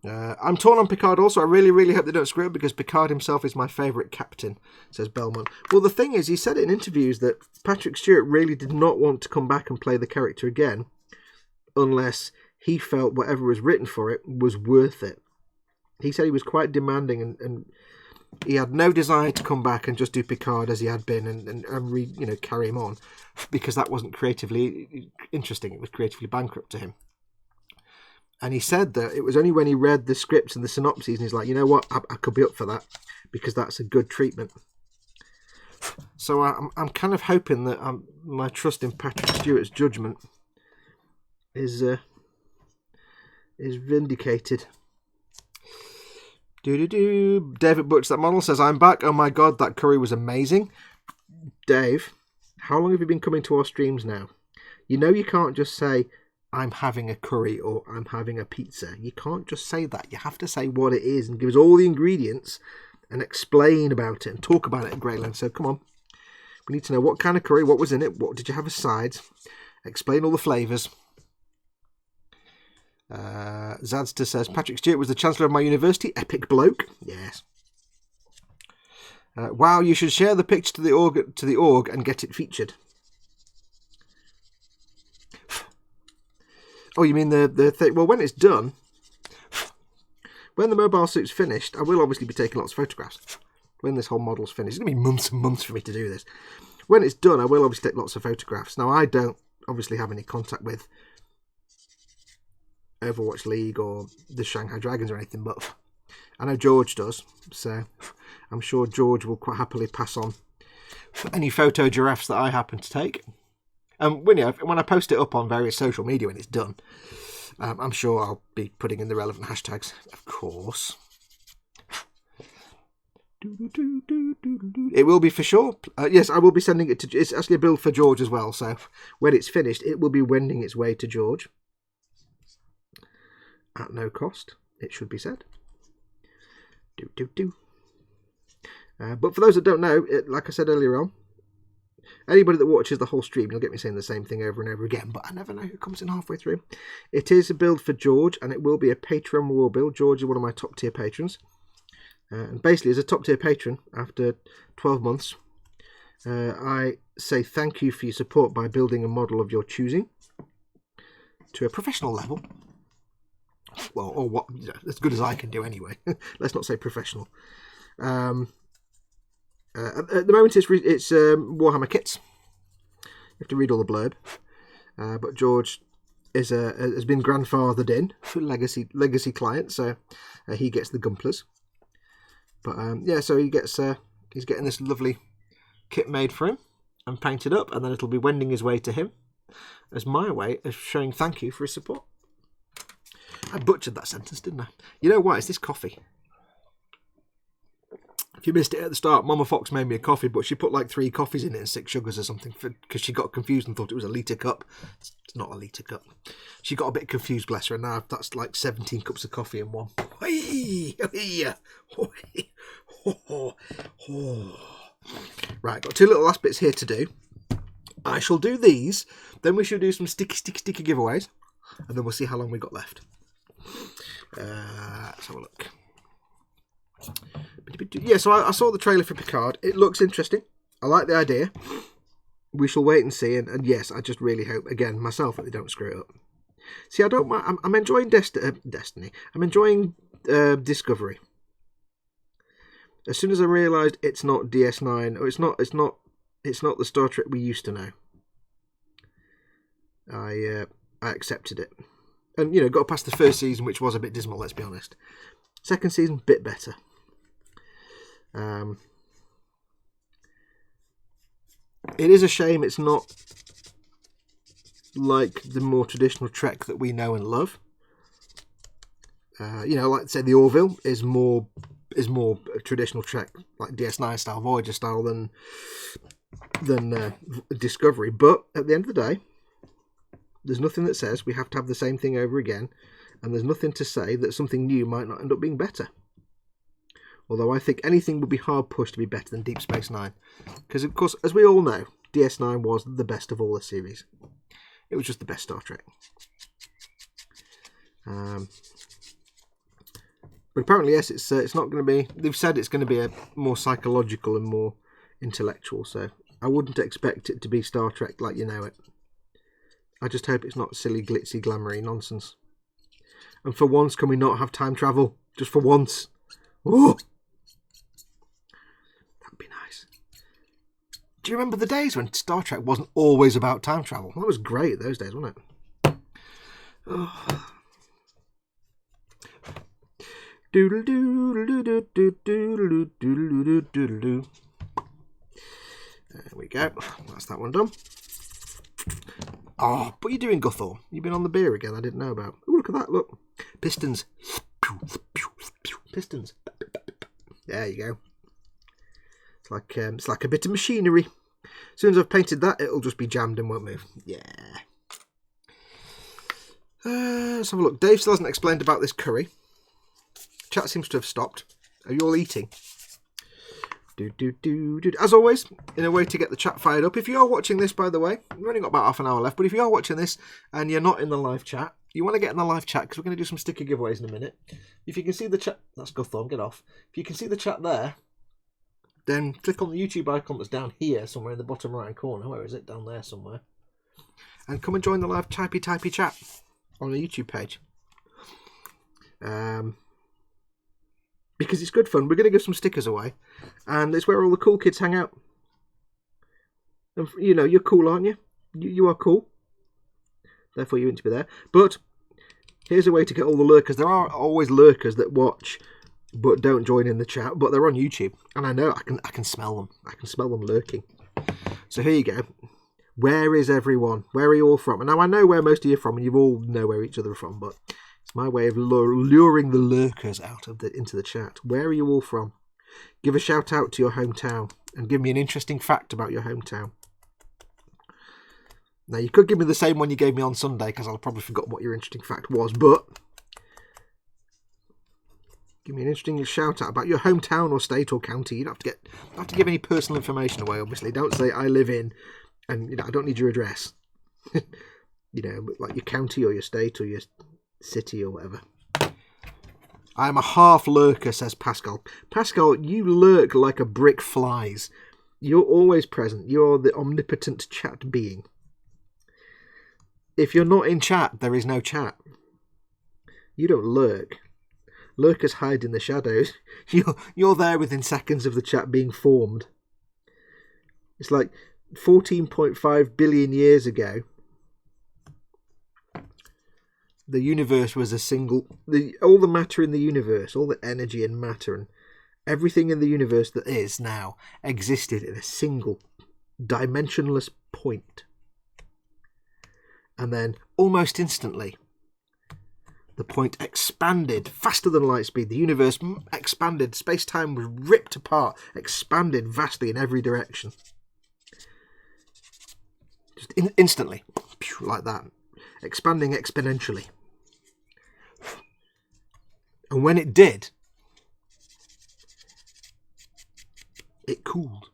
I'm torn on Picard also. I really, really hope they don't screw it because Picard himself is my favourite captain, says Belmont. Well, the thing is, he said it in interviews that Patrick Stewart really did not want to come back and play the character again unless he felt whatever was written for it was worth it. He said he was quite demanding and he had no desire to come back and just do Picard as he had been and carry him on because that wasn't creatively interesting. It was creatively bankrupt to him. And he said that it was only when he read the scripts and the synopses and he's like, you know what, I could be up for that because that's a good treatment. So I'm kind of hoping that my trust in Patrick Stewart's judgment is vindicated. David Butch, that model, says, I'm back. Oh my god, that curry was amazing. Dave, how long have you been coming to our streams now? You know you can't just say, I'm having a curry or I'm having a pizza. You can't just say that. You have to say what it is and give us all the ingredients and explain about it and talk about it at great length. So come on. We need to know what kind of curry, what was in it, what did you have as sides, explain all the flavours. Zadster says, Patrick Stewart was the Chancellor of my university. Epic bloke. Yes. Wow, you should share the picture to the org and get it featured. Oh, you mean the thing? Well, when it's done, When the mobile suit's finished, I will obviously be taking lots of photographs. When this whole model's finished, it's going to be months and months for me to do this. When it's done, I will obviously take lots of photographs. Now, I don't obviously have any contact with Overwatch League or the Shanghai Dragons or anything, but I know George does, so I'm sure George will quite happily pass on any photo giraffes that I happen to take. And when I post it up on various social media when it's done, I'm sure I'll be putting in the relevant hashtags, of course. It will be for sure. Yes, I will be sending it to... It's actually a build for George as well, so when it's finished, it will be wending its way to George. At no cost, it should be said. But for those that don't know, like I said earlier on, anybody that watches the whole stream, you'll get me saying the same thing over and over again, but I never know who comes in halfway through. It is a build for George, and it will be a Patreon war build. George is one of my top tier patrons. And basically, as a top tier patron, after 12 months, I say thank you for your support by building a model of your choosing to a professional level. Well, or what, as good as I can do anyway. Let's not say professional. At the moment, it's Warhammer kits. You have to read all the blurb. But George has been grandfathered in for legacy client, so he gets the Gumplers. But yeah, so he's getting this lovely kit made for him and painted up, and then it'll be wending his way to him as my way of showing thank you for his support. I butchered that sentence, didn't I? You know why? It's this coffee. If you missed it at the start, Mama Fox made me a coffee, but she put like 3 coffees in it and 6 sugars or something because she got confused and thought it was a litre cup. It's not a litre cup. She got a bit confused, bless her, and now that's like 17 cups of coffee in one. Right, got 2 little last bits here to do. I shall do these, then we shall do some sticky giveaways, and then we'll see how long we got left. Let's have a look. Yeah, so I saw the trailer for Picard. It looks interesting. I like the idea. We shall wait and see. And yes, I just really hope, again, myself, that they don't screw it up. See, I don't mind. I'm enjoying Destiny. I'm enjoying Discovery. As soon as I realised it's not DS9, or it's not the Star Trek we used to know, I accepted it. And, got past the first season, which was a bit dismal, let's be honest. Second season, bit better. It is a shame it's not like the more traditional Trek that we know and love. Like say the Orville is more traditional Trek, like DS9 style, Voyager style than Discovery. But at the end of the day, there's nothing that says we have to have the same thing over again, and there's nothing to say that something new might not end up being better. Although I think anything would be hard pushed to be better than Deep Space Nine. Because, of course, as we all know, DS9 was the best of all the series. It was just the best Star Trek. But apparently, yes, it's not going to be... They've said it's going to be a more psychological and more intellectual, so I wouldn't expect it to be Star Trek like you know it. I just hope it's not silly, glitzy, glamoury nonsense. And for once, can we not have time travel? Just for once. Oh! That'd be nice. Do you remember the days when Star Trek wasn't always about time travel? That was great those days, wasn't it? Oh. There we go. That's that one done. Oh, what are you doing, Guthorm? You've been on the beer again I didn't know about. Oh, look at that, look. Pistons. Pistons. There you go. It's like a bit of machinery. As soon as I've painted that, it'll just be jammed and won't move. Yeah. Let's have a look. Dave still hasn't explained about this curry. Chat seems to have stopped. Are you all eating? As always, in a way to get the chat fired up. If you are watching this, by the way, we've only got about half an hour left, but if you are watching this and you're not in the live chat, you want to get in the live chat because we're going to do some sticker giveaways in a minute. If you can see the chat, that's Guthorm, get off. If you can see the chat there, then click on the YouTube icon that's down here somewhere in the bottom right corner. Where is it? Down there somewhere. And come and join the live typey chat on the YouTube page. because it's good fun. We're going to give some stickers away, and it's where all the cool kids hang out. And, you know, you're cool, aren't you? You are cool. Therefore, you need to be there. But here's a way to get all the lurkers. There are always lurkers that watch but don't join in the chat, but they're on YouTube, and I know I can smell them. I can smell them lurking. So here you go. Where is everyone? Where are you all from? And now I know where most of you are from, and you all know where each other are from, but it's my way of luring the lurkers out of into the chat. Where are you all from? Give a shout out to your hometown, and give me an interesting fact about your hometown. Now, you could give me the same one you gave me on Sunday, because I'll probably forgot what your interesting fact was, but give me an interesting shout out about your hometown or state or county. You don't have to give any personal information away, obviously. Don't say I live in, and you know, I don't need your address. You know, like your county or your state or your city or whatever. I am a half lurker, says Pascal. Pascal, you lurk like a brick flies. You're always present. You're the omnipotent chat being. If you're not in chat, there is no chat. You don't lurk. Lurkers hide in the shadows. You're there within seconds of the chat being formed. It's like 14.5 billion years ago. The universe was a single... all the matter in the universe, all the energy and matter and everything in the universe that is now existed in a single dimensionless point. And then, almost instantly, the point expanded faster than light speed. The universe expanded. Space-time was ripped apart, expanded vastly in every direction. Just instantly, like that. Expanding exponentially. And when it did, it cooled.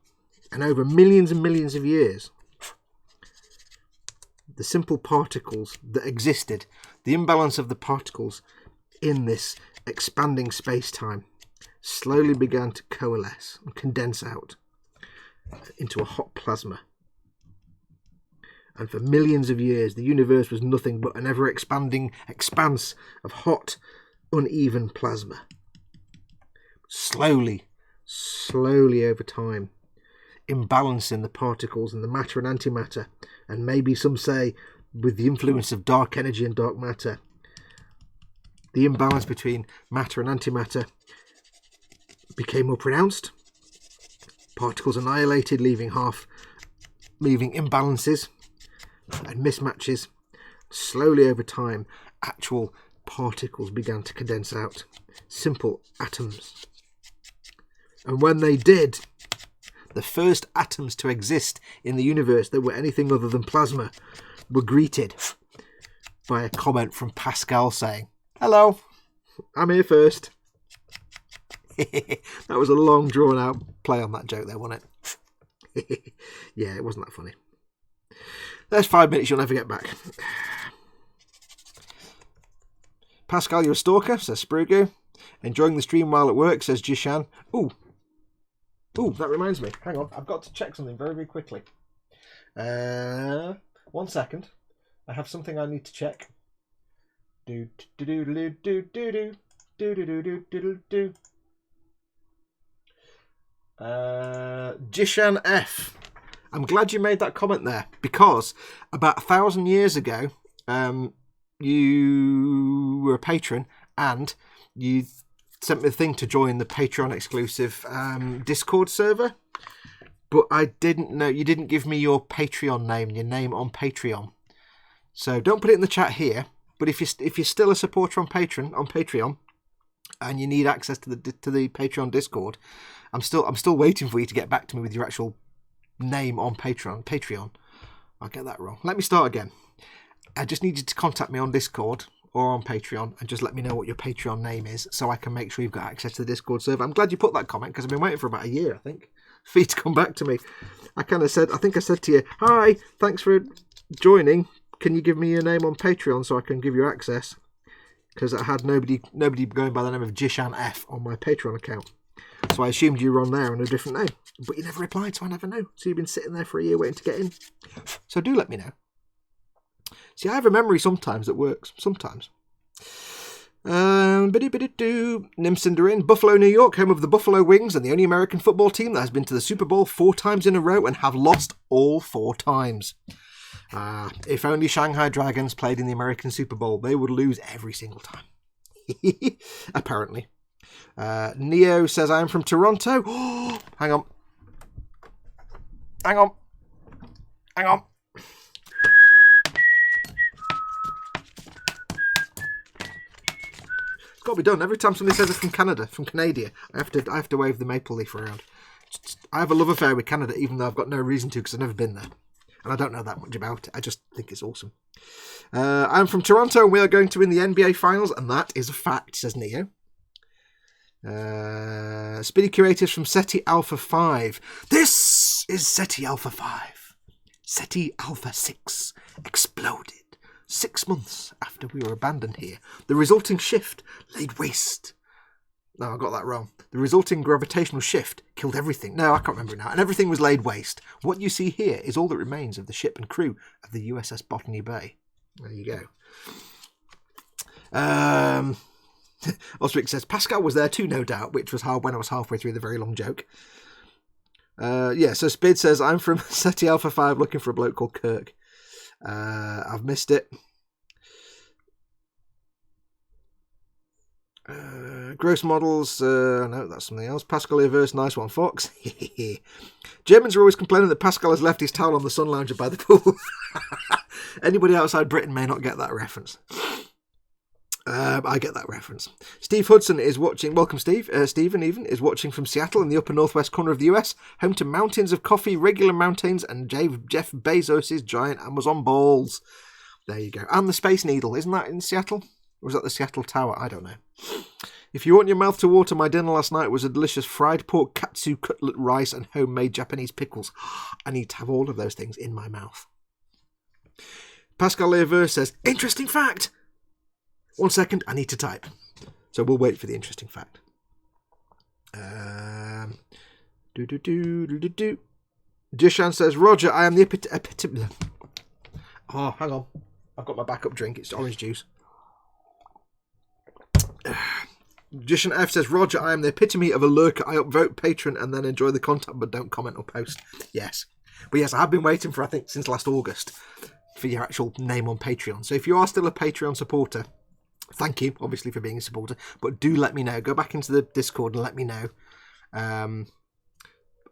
And over millions and millions of years, the simple particles that existed, the imbalance of the particles in this expanding space-time slowly began to coalesce and condense out into a hot plasma. And for millions of years, the universe was nothing but an ever-expanding expanse of hot, uneven plasma. Slowly over time, imbalancing the particles and the matter and antimatter, and maybe some say with the influence of dark energy and dark matter, the imbalance between matter and antimatter became more pronounced. Particles annihilated, leaving imbalances and mismatches. Slowly over time, actual particles began to condense out, simple atoms. And when they did, the first atoms to exist in the universe that were anything other than plasma were greeted by a comment from Pascal saying, "Hello, I'm here first." That was a long drawn out play on that joke there, wasn't it? Yeah, it wasn't that funny. There's 5 minutes you'll never get back. Pascal, you're a stalker, says Sprugu. Enjoying the stream while at work, says Jishan. Ooh, that reminds me. Hang on, I've got to check something very, very quickly. 1 second. I have something I need to check. Jishan F. I'm glad you made that comment there, because about 1,000 years ago, you were a patron and you sent me the thing to join the Patreon exclusive Discord server, but I didn't know, you didn't give me your Patreon name, your name on Patreon. So don't put it in the chat here, but if you're still a supporter on Patreon and you need access to the Patreon Discord, I'm still waiting for you to get back to me with your actual name on Patreon. I'll get that wrong. Let me start again. I just need you to contact me on Discord or on Patreon and just let me know what your Patreon name is so I can make sure you've got access to the Discord server. I'm glad you put that comment because I've been waiting for about a year, I think, for you to come back to me. I think I said to you, "Hi, thanks for joining. Can you give me your name on Patreon so I can give you access?" Because I had nobody going by the name of Jishan F on my Patreon account. So I assumed you were on there on a different name. But you never replied, so I never know. So you've been sitting there for a year waiting to get in. So do let me know. See, I have a memory sometimes that works. Sometimes. Nimcinderin, Buffalo, New York, home of the Buffalo Wings and the only American football team that has been to the Super Bowl 4 times in a row and have lost all 4 times. If only Shanghai Dragons played in the American Super Bowl, they would lose every single time. Apparently. Neo says, I'm from Toronto. Hang on. It's got to be done. Every time somebody says it's from Canada, from Canada, I have to wave the maple leaf around. I have a love affair with Canada, even though I've got no reason to, because I've never been there. And I don't know that much about it. I just think it's awesome. I'm from Toronto, and we are going to win the NBA Finals, and that is a fact, says Neo. Speedy Curators from SETI Alpha 5. This is SETI Alpha 5. SETI Alpha 6 exploded 6 months after we were abandoned here. The resulting shift laid waste. No, I got that wrong. The resulting gravitational shift killed everything. No, I can't remember it now. And everything was laid waste. What you see here is all that remains of the ship and crew of the USS Botany Bay. There you go. Osric says, Pascal was there too, no doubt, which was when I was halfway through the very long joke. So Spid says, I'm from SETI Alpha 5 looking for a bloke called Kirk. I've missed it. Gross models, no, that's something else. Pascal Averse, nice one, Fox. Germans are always complaining that Pascal has left his towel on the sun lounger by the pool. Anybody outside Britain may not get that reference. I get that reference. Steve Hudson is watching. Welcome, Steve. Stephen even is watching from Seattle in the upper northwest corner of the US, home to mountains of coffee, regular mountains, and Jeff Bezos' giant Amazon balls. There you go. And the Space Needle. Isn't that in Seattle? Or was that the Seattle Tower? I don't know. If you want your mouth to water, my dinner last night was a delicious fried pork katsu cutlet rice and homemade Japanese pickles. I need to have all of those things in my mouth. Pascal Lever says, interesting fact. 1 second, I need to type. So we'll wait for the interesting fact. Jishan says, Roger, I am the epitome. Oh, hang on. I've got my backup drink. It's orange juice. Jishan F says, Roger, I am the epitome of a lurker. I upvote patron and then enjoy the content but don't comment or post. Yes. But yes, I have been waiting for, I think, since last August for your actual name on Patreon. So if you are still a Patreon supporter, thank you, obviously, for being a supporter. But do let me know. Go back into the Discord and let me know.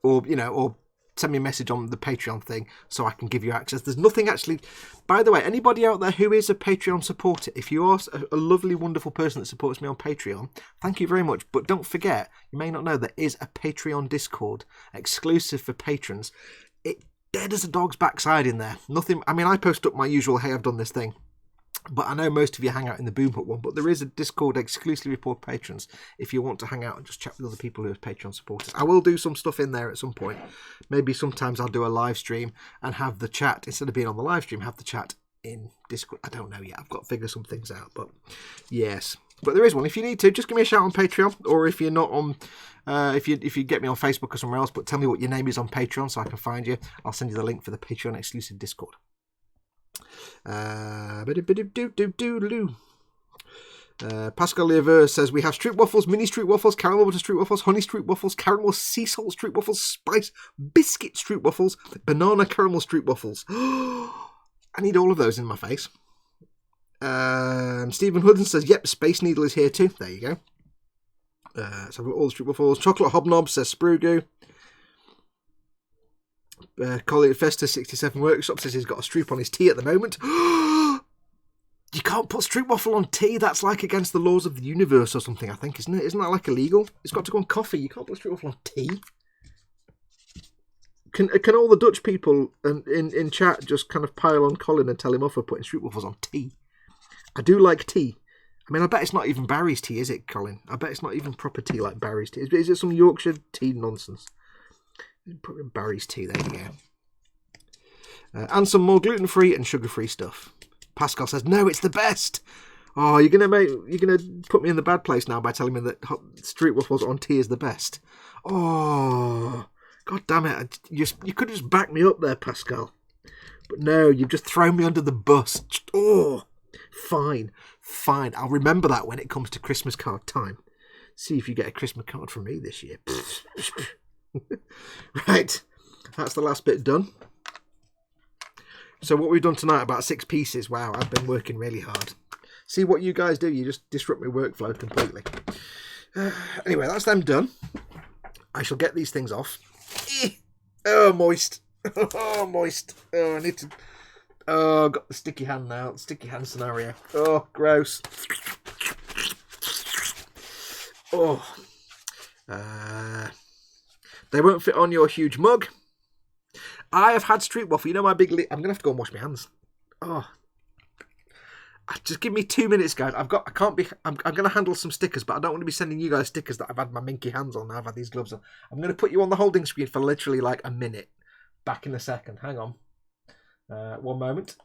Or send me a message on the Patreon thing so I can give you access. There's nothing actually... By the way, anybody out there who is a Patreon supporter, if you are a lovely, wonderful person that supports me on Patreon, thank you very much. But don't forget, you may not know, there is a Patreon Discord exclusive for patrons. It dead as a dog's backside in there. Nothing... I mean, I post up my usual, hey, I've done this thing. But I know most of you hang out in the Boom Hut one, but there is a Discord exclusively for patrons if you want to hang out and just chat with other people who are Patreon supporters. I will do some stuff in there at some point. Maybe sometimes I'll do a live stream and have the chat, instead of being on the live stream, have the chat in Discord. I don't know yet. I've got to figure some things out, but yes. But there is one. If you need to, just give me a shout on Patreon, or if you're not on, if you get me on Facebook or somewhere else, but tell me what your name is on Patreon so I can find you. I'll send you the link for the Patreon exclusive Discord. Pascal Lever says we have street waffles, mini street waffles, caramel butter street waffles, honey street waffles, caramel sea salt street waffles, spice biscuit street waffles, banana caramel street waffles. I need all of those in my face. Stephen Hudson says, yep, Space Needle is here too. There you go. So I've got all the street waffles. Chocolate Hobnob says Sprugu. Colin Festa 67 Workshop says he's got a stroop on his tea at the moment. You can't put street waffle on tea. That's like against the laws of the universe or something, I think, isn't it? Isn't that like illegal? It's got to go on coffee. You can't put street waffle on tea. Can all the Dutch people in chat just kind of pile on Colin and tell him off for putting street waffles on tea? I do like tea. I mean, I bet it's not even Barry's tea, is it, Colin? I bet it's not even proper tea like Barry's tea. Is it some Yorkshire tea nonsense? Put in Barry's tea, there you go. And some more gluten-free and sugar-free stuff. Pascal says, no, it's the best. Oh, you're gonna put me in the bad place now by telling me that street waffles on tea is the best. Oh, god damn it. You could have just backed me up there, Pascal. But no, you've just thrown me under the bus. Oh, fine. Fine, I'll remember that when it comes to Christmas card time. See if you get a Christmas card from me this year. Right, that's the last bit done. So what we've done tonight, about 6 pieces. Wow, I've been working really hard. See what you guys do, you just disrupt my workflow completely. Anyway, that's them done. I shall get these things off. Oh, moist. Oh, moist. Oh, I need to... Oh, got the sticky hand now. Sticky hand scenario. Oh, gross. Oh. They won't fit on your huge mug. I have had street waffle. You know my big... I'm going to have to go and wash my hands. Oh. Just give me 2 minutes, guys. I'm going to handle some stickers, but I don't want to be sending you guys stickers that I've had my minky hands on. Now I've had these gloves on. I'm going to put you on the holding screen for literally like a minute. Back in a second. Hang on. One moment.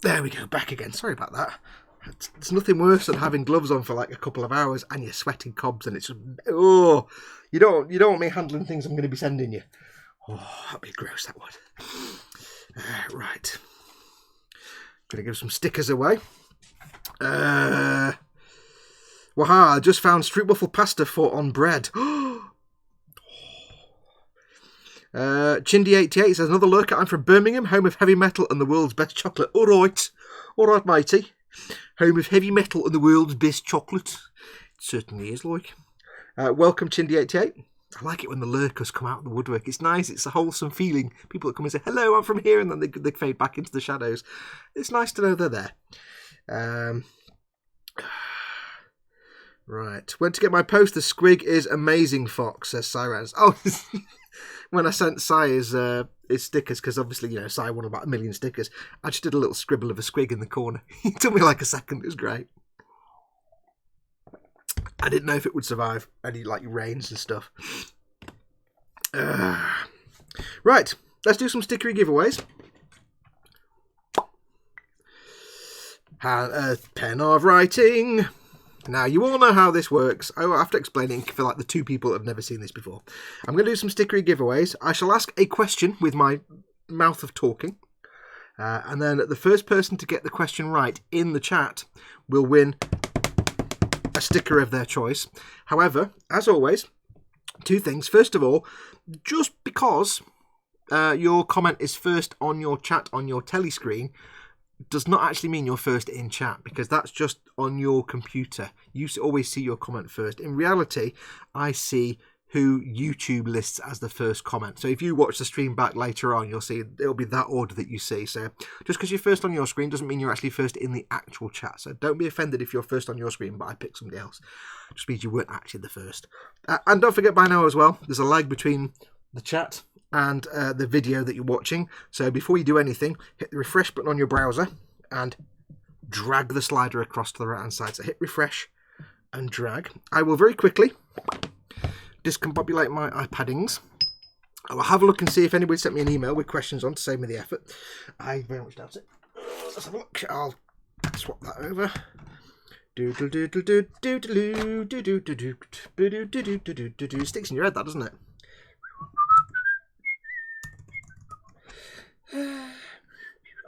There we go, back again. Sorry about that. It's nothing worse than having gloves on for like a couple of hours and you're sweating cobs and it's just, oh, you don't want me handling things I'm going to be sending you. Oh, that'd be gross, that would. Right. Gonna give some stickers away. Waha, I just found street waffle pasta for on bread. Chindy88 says, another lurker. I'm from Birmingham, home of heavy metal and the world's best chocolate. All right, matey. Home of heavy metal and the world's best chocolate. It certainly is, like. Welcome, Chindy88. I like it when the lurkers come out of the woodwork. It's nice. It's a wholesome feeling. People that come and say, hello, I'm from here, and then they fade back into the shadows. It's nice to know they're there. Right. Went to get my post. The squig is amazing, Fox, says Sirens. Oh, when I sent Si his stickers, because obviously, you know, Si won about 1 million stickers, I just did a little scribble of a squig in the corner. It took me like a second. It was great. I didn't know if it would survive any, like, rains and stuff. Right. Let's do some stickery giveaways. Pen of writing. Now, you all know how this works. I will have to explain it for like the 2 people that have never seen this before. I'm going to do some stickery giveaways. I shall ask a question with my mouth of talking. And then the first person to get the question right in the chat will win a sticker of their choice. However, as always, 2 things. First of all, just because your comment is first on your chat on your telly screen, does not actually mean you're first in chat, because that's just on your computer. You always see your comment first. In reality, I see who YouTube lists as the first comment. So if you watch the stream back later on, you'll see it'll be that order that you see. So just because you're first on your screen doesn't mean you're actually first in the actual chat. So don't be offended if you're first on your screen, but I picked somebody else. It just means you weren't actually the first. And don't forget by now as well, there's a lag between the chat and the video that you're watching. So before you do anything, hit the refresh button on your browser and drag the slider across to the right hand side. So hit refresh and drag. I will very quickly discombobulate my iPaddings. I will have a look and see if anybody sent me an email with questions on to save me the effort. I very much doubt it. Let's have a look. I'll swap that over. Sticks in your head, that, doesn't it?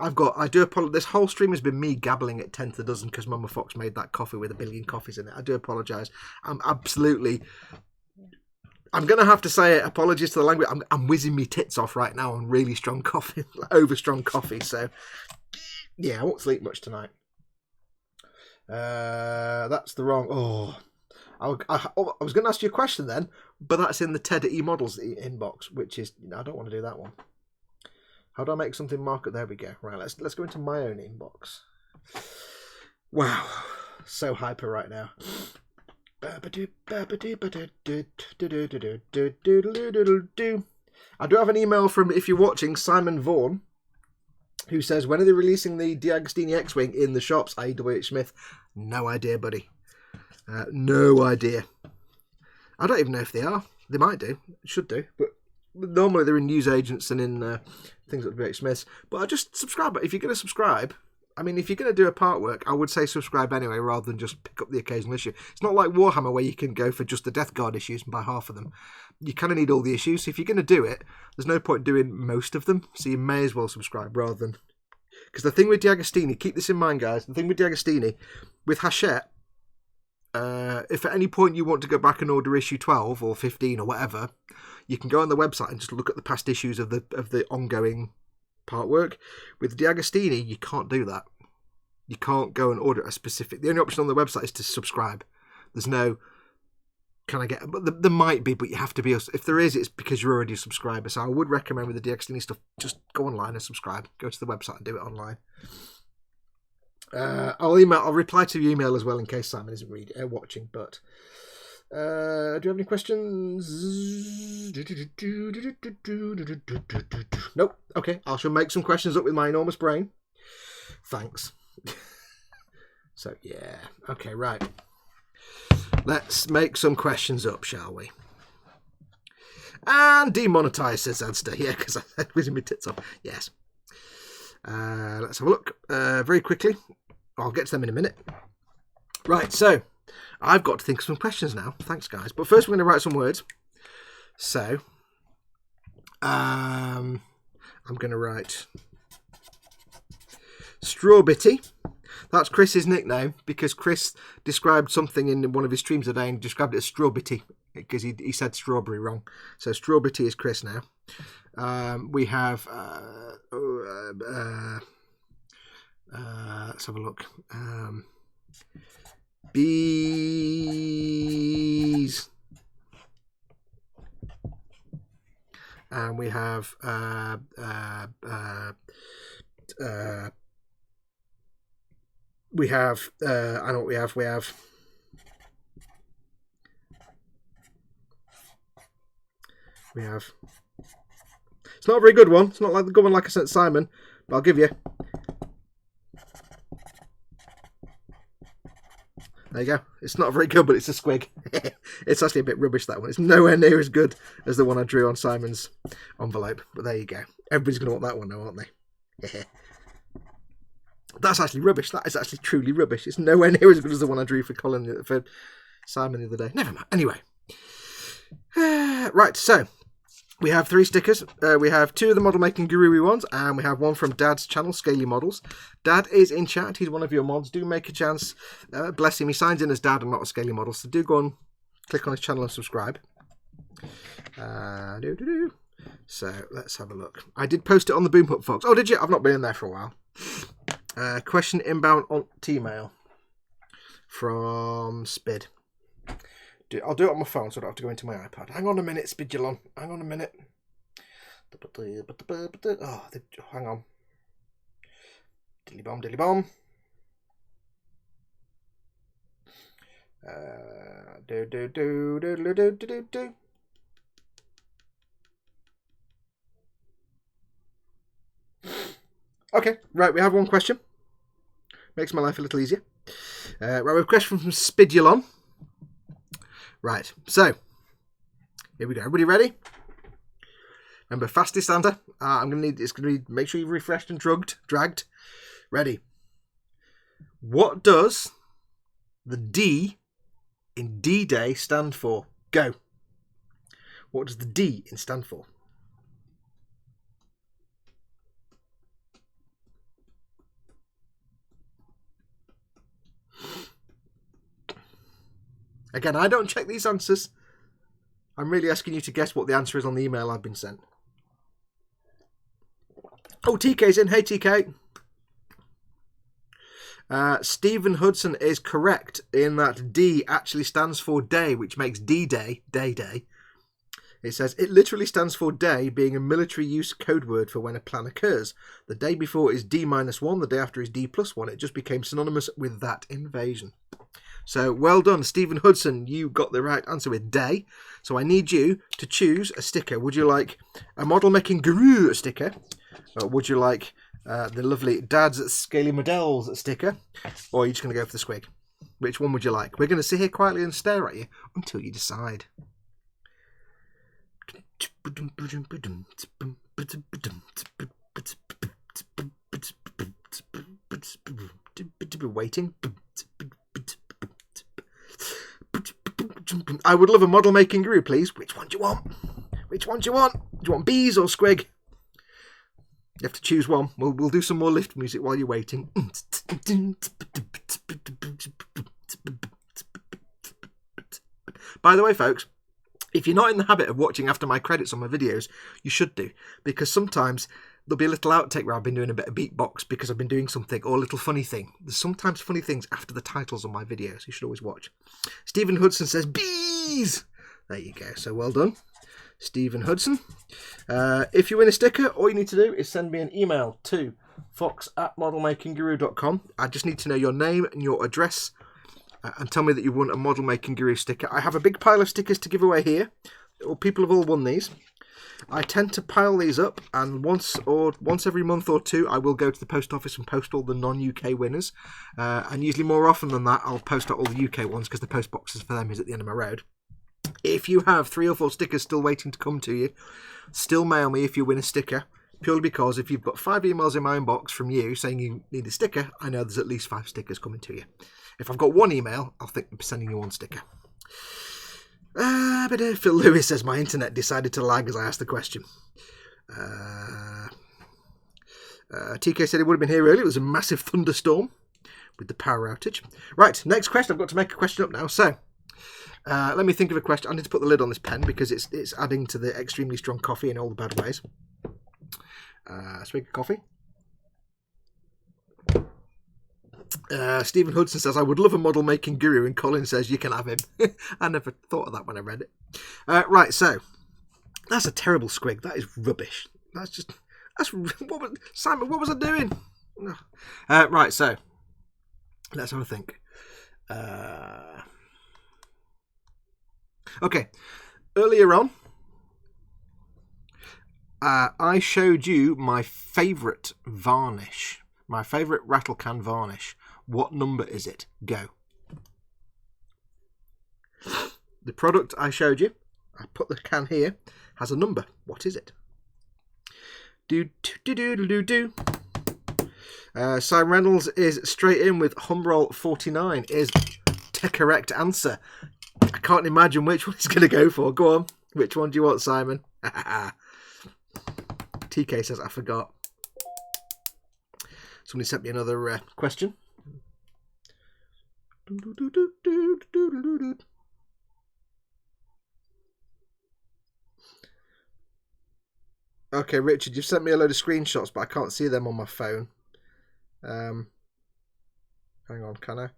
I do apologize. This whole stream has been me gabbling at 10 to the dozen because Mama Fox made that coffee with 1 billion coffees in it. I do apologise. I'm going to have to say it. Apologies to the language. I'm whizzing me tits off right now on really strong coffee, over strong coffee. So, yeah, I won't sleep much tonight. That's the wrong. Oh, I was going to ask you a question then, but that's in the Ted E-Models inbox, which is, I don't want to do that one. How do I make something market? There we go. Right, let's go into my own inbox. Wow, so hyper right now. I do have an email from, if you're watching, Simon Vaughan, who says, when are they releasing the D'Agostini X-Wing in the shops, i.e. W.H. Smith? No idea, buddy. No idea. I don't even know if they are. They might do. Should do. But normally they're in newsagents and in things like W.H. Smith's. But I just subscribe. If you're going to subscribe, I mean, if you're going to do a part work, I would say subscribe anyway, rather than just pick up the occasional issue. It's not like Warhammer where you can go for just the Death Guard issues and buy half of them. You kind of need all the issues. So if you're going to do it, there's no point doing most of them. So you may as well subscribe rather than... Because the thing with D'Agostini, keep this in mind, guys, the thing with D'Agostini, with Hachette, if at any point you want to go back and order issue 12 or 15 or whatever, you can go on the website and just look at the past issues of the ongoing part work. With D'Agostini, you can't do that. You can't go and order a specific... The only option on the website is to subscribe. There's no... Can I get... But there might be, but you have to be... If there is, it's because you're already a subscriber. So I would recommend with the D'Agostini stuff, just go online and subscribe. Go to the website and do it online. I'll reply to your email as well in case Simon isn't watching. But do you have any questions? Nope. Okay, I shall make some questions up with my enormous brain. Thanks. So yeah. Okay, right. Let's make some questions up, shall we? And demonetize, says Zadster. Yeah, because I was in my tits off. Yes. Let's have a look very quickly. I'll get to them in a minute. Right, so I've got to think of some questions now. Thanks, guys. But first, we're going to write some words. So, I'm going to write Strawbitty. That's Chris's nickname because Chris described something in one of his streams today and described it as Strawbitty because he said strawberry wrong. So Strawbitty is Chris now. We have... let's have a look. Bees. And we have I know what we have. It's not a very good one. It's not like the good one like I sent Simon, but I'll give you. There you go. It's not very good, but it's a squig. It's actually a bit rubbish, that one. It's nowhere near as good as the one I drew on Simon's envelope. But there you go. Everybody's going to want that one now, aren't they? That's actually rubbish. That is actually truly rubbish. It's nowhere near as good as the one I drew for Simon the other day. Never mind. Anyway. Right, so we have 3 stickers. We have 2 of the model making guru ones, and we have one from Dad's channel, Scaly Models. Dad is in chat. He's one of your mods. Do make a chance. Bless him. He signs in as Dad and not a Scaly Model. So do go and click on his channel and subscribe. So let's have a look. I did post it on the Boom Hut Fox. Oh, did you? I've not been in there for a while. Question inbound on T-mail from Spid. I'll do it on my phone so I don't have to go into my iPad. Hang on a minute, Spidulon. Hang on a minute. Oh, hang on. Dilly bomb, dilly bomb. Do. Okay, right, we have one question. Makes my life a little easier. Right, we have a question from Spidulon. Right, so here we go. Everybody ready? Remember, fastest answer. It's gonna need. Make sure you've refreshed and dragged. Ready? What does the D in D-Day stand for? Go. What does the D in stand for? Again, I don't check these answers. I'm really asking you to guess what the answer is on the email I've been sent. Oh, TK's in. Hey, TK. Stephen Hudson is correct in that D actually stands for day, which makes D-Day, day. It says, it literally stands for day, being a military use code word for when a plan occurs. The day before is D-1, the day after is D+1. It just became synonymous with that invasion. So, well done, Stephen Hudson. You got the right answer with day. So I need you to choose a sticker. Would you like a model making guru sticker? Or would you like the lovely Dad's Scaly Models sticker? Or are you just going to go for the squig? Which one would you like? We're going to sit here quietly and stare at you until you decide. Waiting. I would love a model making guru, please. Which one do you want? Which one do you want? Do you want bees or squig? You have to choose one. We'll do some more lift music while you're waiting. By the way, folks, if you're not in the habit of watching after my credits on my videos, you should do, because sometimes there'll be a little outtake where I've been doing a bit of beatbox because I've been doing something, or a little funny thing. There's sometimes funny things after the titles on my videos. You should always watch. Stephen Hudson says, bees! There you go. So well done, Stephen Hudson. If you win a sticker, all you need to do is send me an email to fox@modelmakingguru.com. I just need to know your name and your address, and tell me that you won a Model Making Guru sticker. I have a big pile of stickers to give away here. People have all won these. I tend to pile these up, and once every month or two, I will go to the post office and post all the non-UK winners. And usually more often than that, I'll post out all the UK ones because the post boxes for them is at the end of my road. If you have 3 or 4 stickers still waiting to come to you, still mail me if you win a sticker. Purely because if you've got 5 emails in my inbox from you saying you need a sticker, I know there's at least 5 stickers coming to you. If I've got 1 email, I'll think I'm sending you 1 sticker. But Phil Lewis says my internet decided to lag as I asked the question. TK said he would have been here earlier. It was a massive thunderstorm with the power outage. Right, next question. I've got to make a question up now. So, let me think of a question. I need to put the lid on this pen because it's adding to the extremely strong coffee in all the bad ways. Swig of coffee. Stephen Hudson says, I would love a model making guru, and Colin says, you can have him. I never thought of that when I read it. Right, so, that's a terrible squig. That is rubbish. Simon, what was I doing? Right, so, let's have a think. Okay, earlier on, I showed you my favourite varnish. My favourite rattle can varnish. What number is it? Go. The product I showed you, I put the can here, has a number. What is it? Simon Reynolds is straight in with Humroll 49 is the correct answer. I can't imagine which one he's going to go for. Go on. Which one do you want, Simon? TK says, I forgot. Somebody sent me another question. Okay, Richard, you've sent me a load of screenshots, but I can't see them on my phone. Hang on, can I?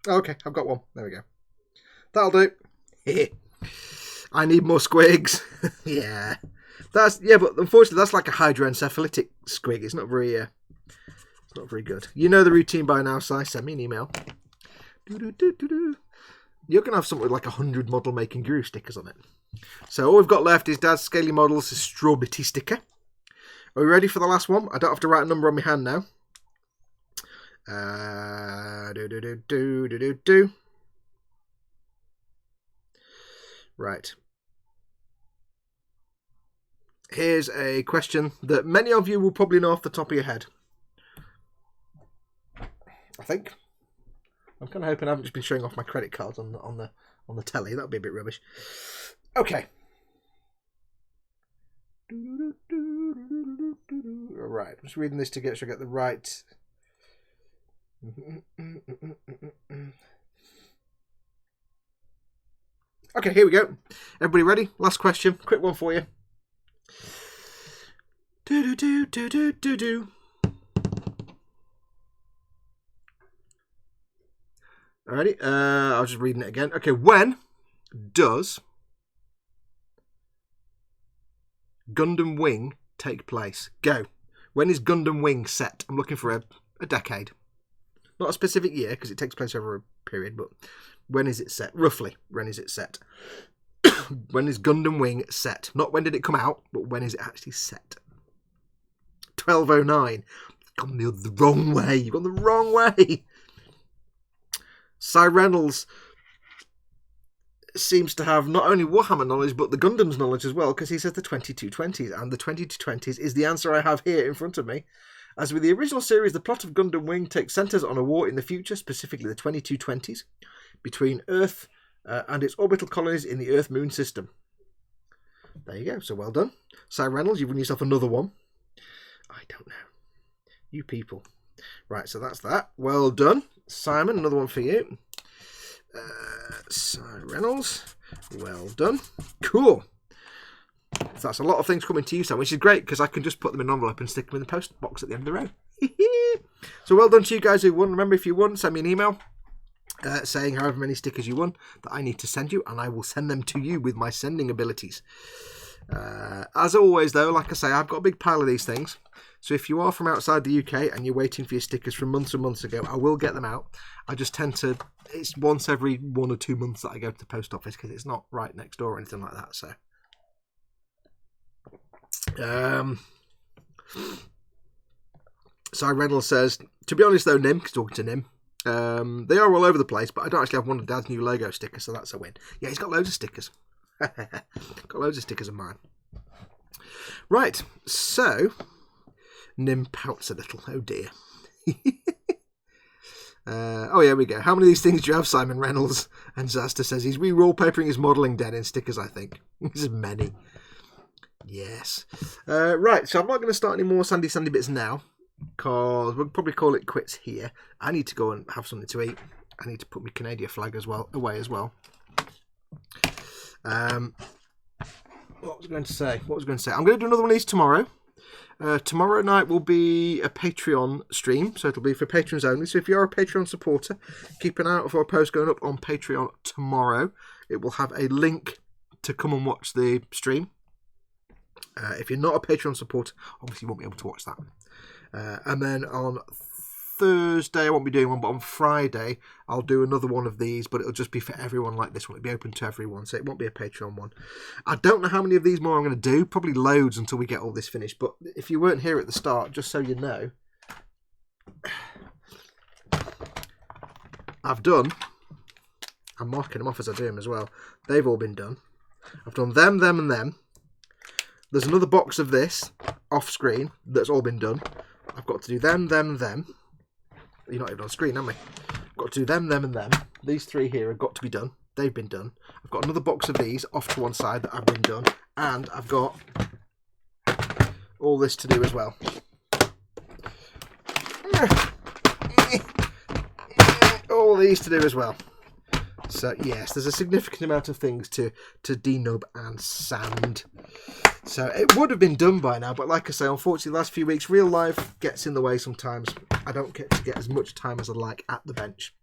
Okay, I've got one. There we go. That'll do. I need more squigs. Yeah. But unfortunately that's like a hydroencephalitic squig. It's not very good. You know the routine by now, Si. Send me an email. You're going to have something with like 100 model making guru stickers on it. So all we've got left is Dad's Scaly Models strawberry sticker. Are we ready for the last one? I don't have to write a number on my hand now. Right. Here's a question that many of you will probably know off the top of your head. I think. I'm kind of hoping I haven't just been showing off my credit cards on the telly. That would be a bit rubbish. Okay. Right. I'm just reading this to get sure I get the right. Okay, here we go. Everybody ready? Last question. Quick one for you. do do do do do do. Alrighty, I was just reading it again. Okay, when does Gundam Wing take place? Go. When is Gundam Wing set? I'm looking for a decade. Not a specific year, because it takes place over a period, but when is it set? Roughly, when is it set? When is Gundam Wing set? Not when did it come out, but when is it actually set? 1209. You've gone the wrong way. You've gone the wrong way. Cy Reynolds seems to have not only Warhammer knowledge, but the Gundam's knowledge as well, because he says the 2220s, and the 2220s is the answer I have here in front of me. As with the original series, the plot of Gundam Wing takes centres on a war in the future, specifically the 2220s, between Earth and its orbital colonies in the Earth-Moon system. There you go, so well done. Cy Reynolds, you've won yourself another one. I don't know. You people. Right, so that's that. Well done. Simon, another one for you. Cy Reynolds, well done. Cool. So that's a lot of things coming to you, Sam, which is great because I can just put them in an envelope and stick them in the post box at the end of the row. So well done to you guys who won. Remember, if you won, send me an email saying however many stickers you won that I need to send you, and I will send them to you with my sending abilities. As always, though, like I say, I've got a big pile of these things. So if you are from outside the UK and you're waiting for your stickers from months and months ago, I will get them out. I just tend to, it's once every 1 or 2 months that I go to the post office because it's not right next door or anything like that. So, Cy Reynolds says, to be honest though, Nim, because talking to Nim, they are all over the place, but I don't actually have one of Dad's new logo stickers, so that's a win. Yeah, he's got loads of stickers. Got loads of stickers of mine. Right, so Nim pouts a little. Oh dear. Oh, here we go. How many of these things do you have, Simon Reynolds? And Zasta says he's re-wallpapering his modelling den in stickers, I think. There's many. Yes. Right, so I'm not going to start any more sandy bits now, because we'll probably call it quits here. I need to go and have something to eat. I need to put my Canadian flag away as well. What was I going to say? I'm going to do another one of these tomorrow. Tomorrow night will be a Patreon stream, so it'll be for patrons only. So if you're a Patreon supporter, keep an eye out for a post going up on Patreon tomorrow. It will have a link to come and watch the stream. If you're not a Patreon supporter, obviously you won't be able to watch that. And then on Thursday I won't be doing one, but on Friday I'll do another one of these, but it'll just be for everyone like this one. It'll be open to everyone, so it won't be a Patreon one. I don't know how many of these more I'm going to do, probably loads until we get all this finished, but if you weren't here at the start, just so you know, I'm marking them off as I do them as well. They've all been done. I've done them, and them. There's another box of this off screen that's all been done. I've got to do them, them. You're not even on screen, am I? I've got to do them, and them. These three here have got to be done. They've been done. I've got another box of these off to one side that have been done. And I've got all this to do as well. All these to do as well. So, yes, there's a significant amount of things to denub and sand. So it would have been done by now, but like I say, unfortunately, the last few weeks, real life gets in the way sometimes. I don't get to get as much time as I'd like at the bench.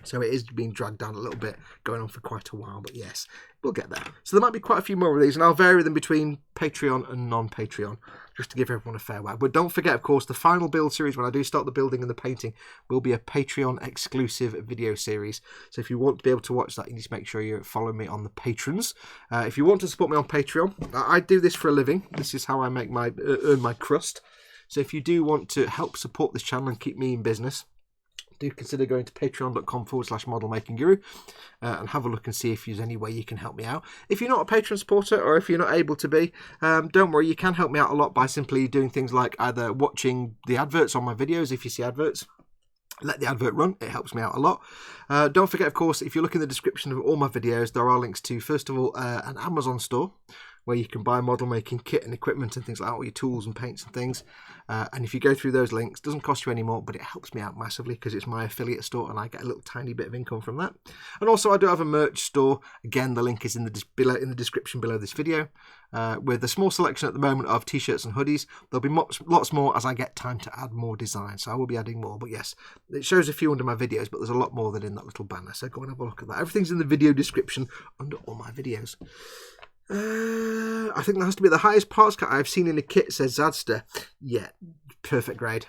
So it is being dragged down a little bit, going on for quite a while, but yes, we'll get there. So there might be quite a few more of these, and I'll vary them between Patreon and non-Patreon, just to give everyone a fair whack. But don't forget, of course, the final build series, when I do start the building and the painting, will be a Patreon-exclusive video series. So if you want to be able to watch that, you need to make sure you're following me on the patrons. If you want to support me on Patreon, I do this for a living. This is how I make earn my crust. So if you do want to help support this channel and keep me in business, do consider going to patreon.com/modelmakingguru and have a look and see if there's any way you can help me out. If you're not a Patreon supporter, or if you're not able to be, don't worry, you can help me out a lot by simply doing things like either watching the adverts on my videos. If you see adverts, let the advert run. It helps me out a lot. Don't forget, of course, if you look in the description of all my videos, there are links to, first of all, an Amazon store where you can buy model making kit and equipment and things like that, all your tools and paints and things. And if you go through those links, it doesn't cost you any more, but it helps me out massively because it's my affiliate store and I get a little tiny bit of income from that. And also I do have a merch store. Again, the link is in the description below this video, with a small selection at the moment of t-shirts and hoodies. There'll be lots more as I get time to add more designs, so I will be adding more. But yes, it shows a few under my videos, but there's a lot more than in that little banner, so go and have a look at that. Everything's in the video description under all my videos. I think that has to be the highest parts cut I've seen in a kit, says Zadster. Yeah, perfect grade.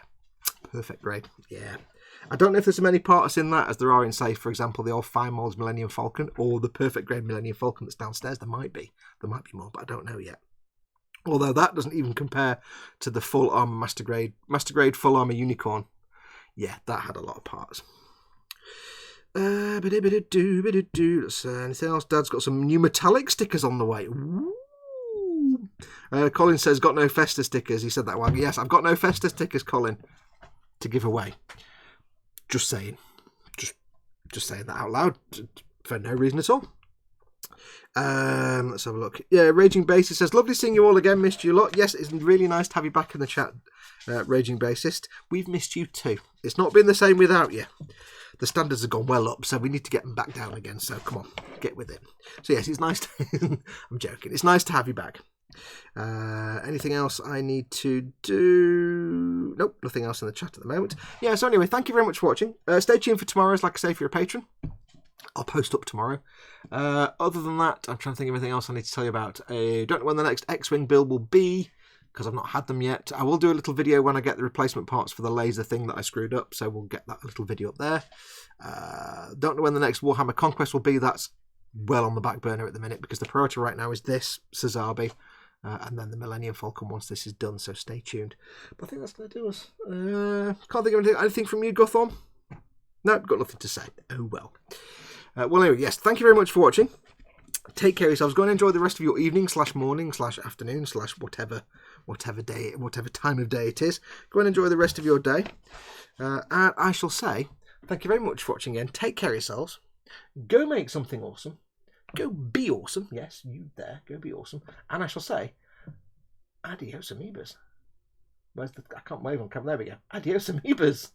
Perfect grade, yeah. I don't know if there's as many parts in that as there are in, say, for example, the old Fine Molds Millennium Falcon or the perfect grade Millennium Falcon that's downstairs. There might be more, but I don't know yet. Although that doesn't even compare to the full armor Master Grade full armor Unicorn. Yeah, that had a lot of parts. Anything else? Dad's got some new metallic stickers on the way. Colin says, got no Festa stickers. He said that one. Yes, I've got no Festa stickers, Colin, to give away. Just saying. Just saying that out loud for no reason at all. Let's have a look. Yeah, Raging Bassist says, lovely seeing you all again. Missed you a lot. Yes, it's really nice to have you back in the chat, Raging Bassist. We've missed you too. It's not been the same without you. The standards have gone well up, so we need to get them back down again. So come on, get with it. So yes, it's nice to... I'm joking. It's nice to have you back. Anything else I need to do? Nope, nothing else in the chat at the moment. Yeah, so anyway, thank you very much for watching. Stay tuned for tomorrow's, like I say, if you're a patron. I'll post up tomorrow. Other than that, I'm trying to think of anything else I need to tell you about. Don't know when the next X-Wing build will be, because I've not had them yet. I will do a little video when I get the replacement parts for the laser thing that I screwed up, so we'll get that little video up there. Don't know when the next Warhammer Conquest will be. That's well on the back burner at the minute, because the priority right now is this, Sazabi, and then the Millennium Falcon once this is done, so stay tuned. But I think that's going to do us. Can't think of anything from you, Gotham? No, got nothing to say. Oh well. Well, anyway, yes, thank you very much for watching. Take care of yourselves. Go and enjoy the rest of your evening / morning / afternoon / whatever day, whatever time of day it is. Go and enjoy the rest of your day. And I shall say thank you very much for watching again. Take care of yourselves. Go make something awesome. Go be awesome. Yes, you there. Go be awesome. And I shall say adios, amoebas. I can't wave on camera. There we go. Adios, amoebas.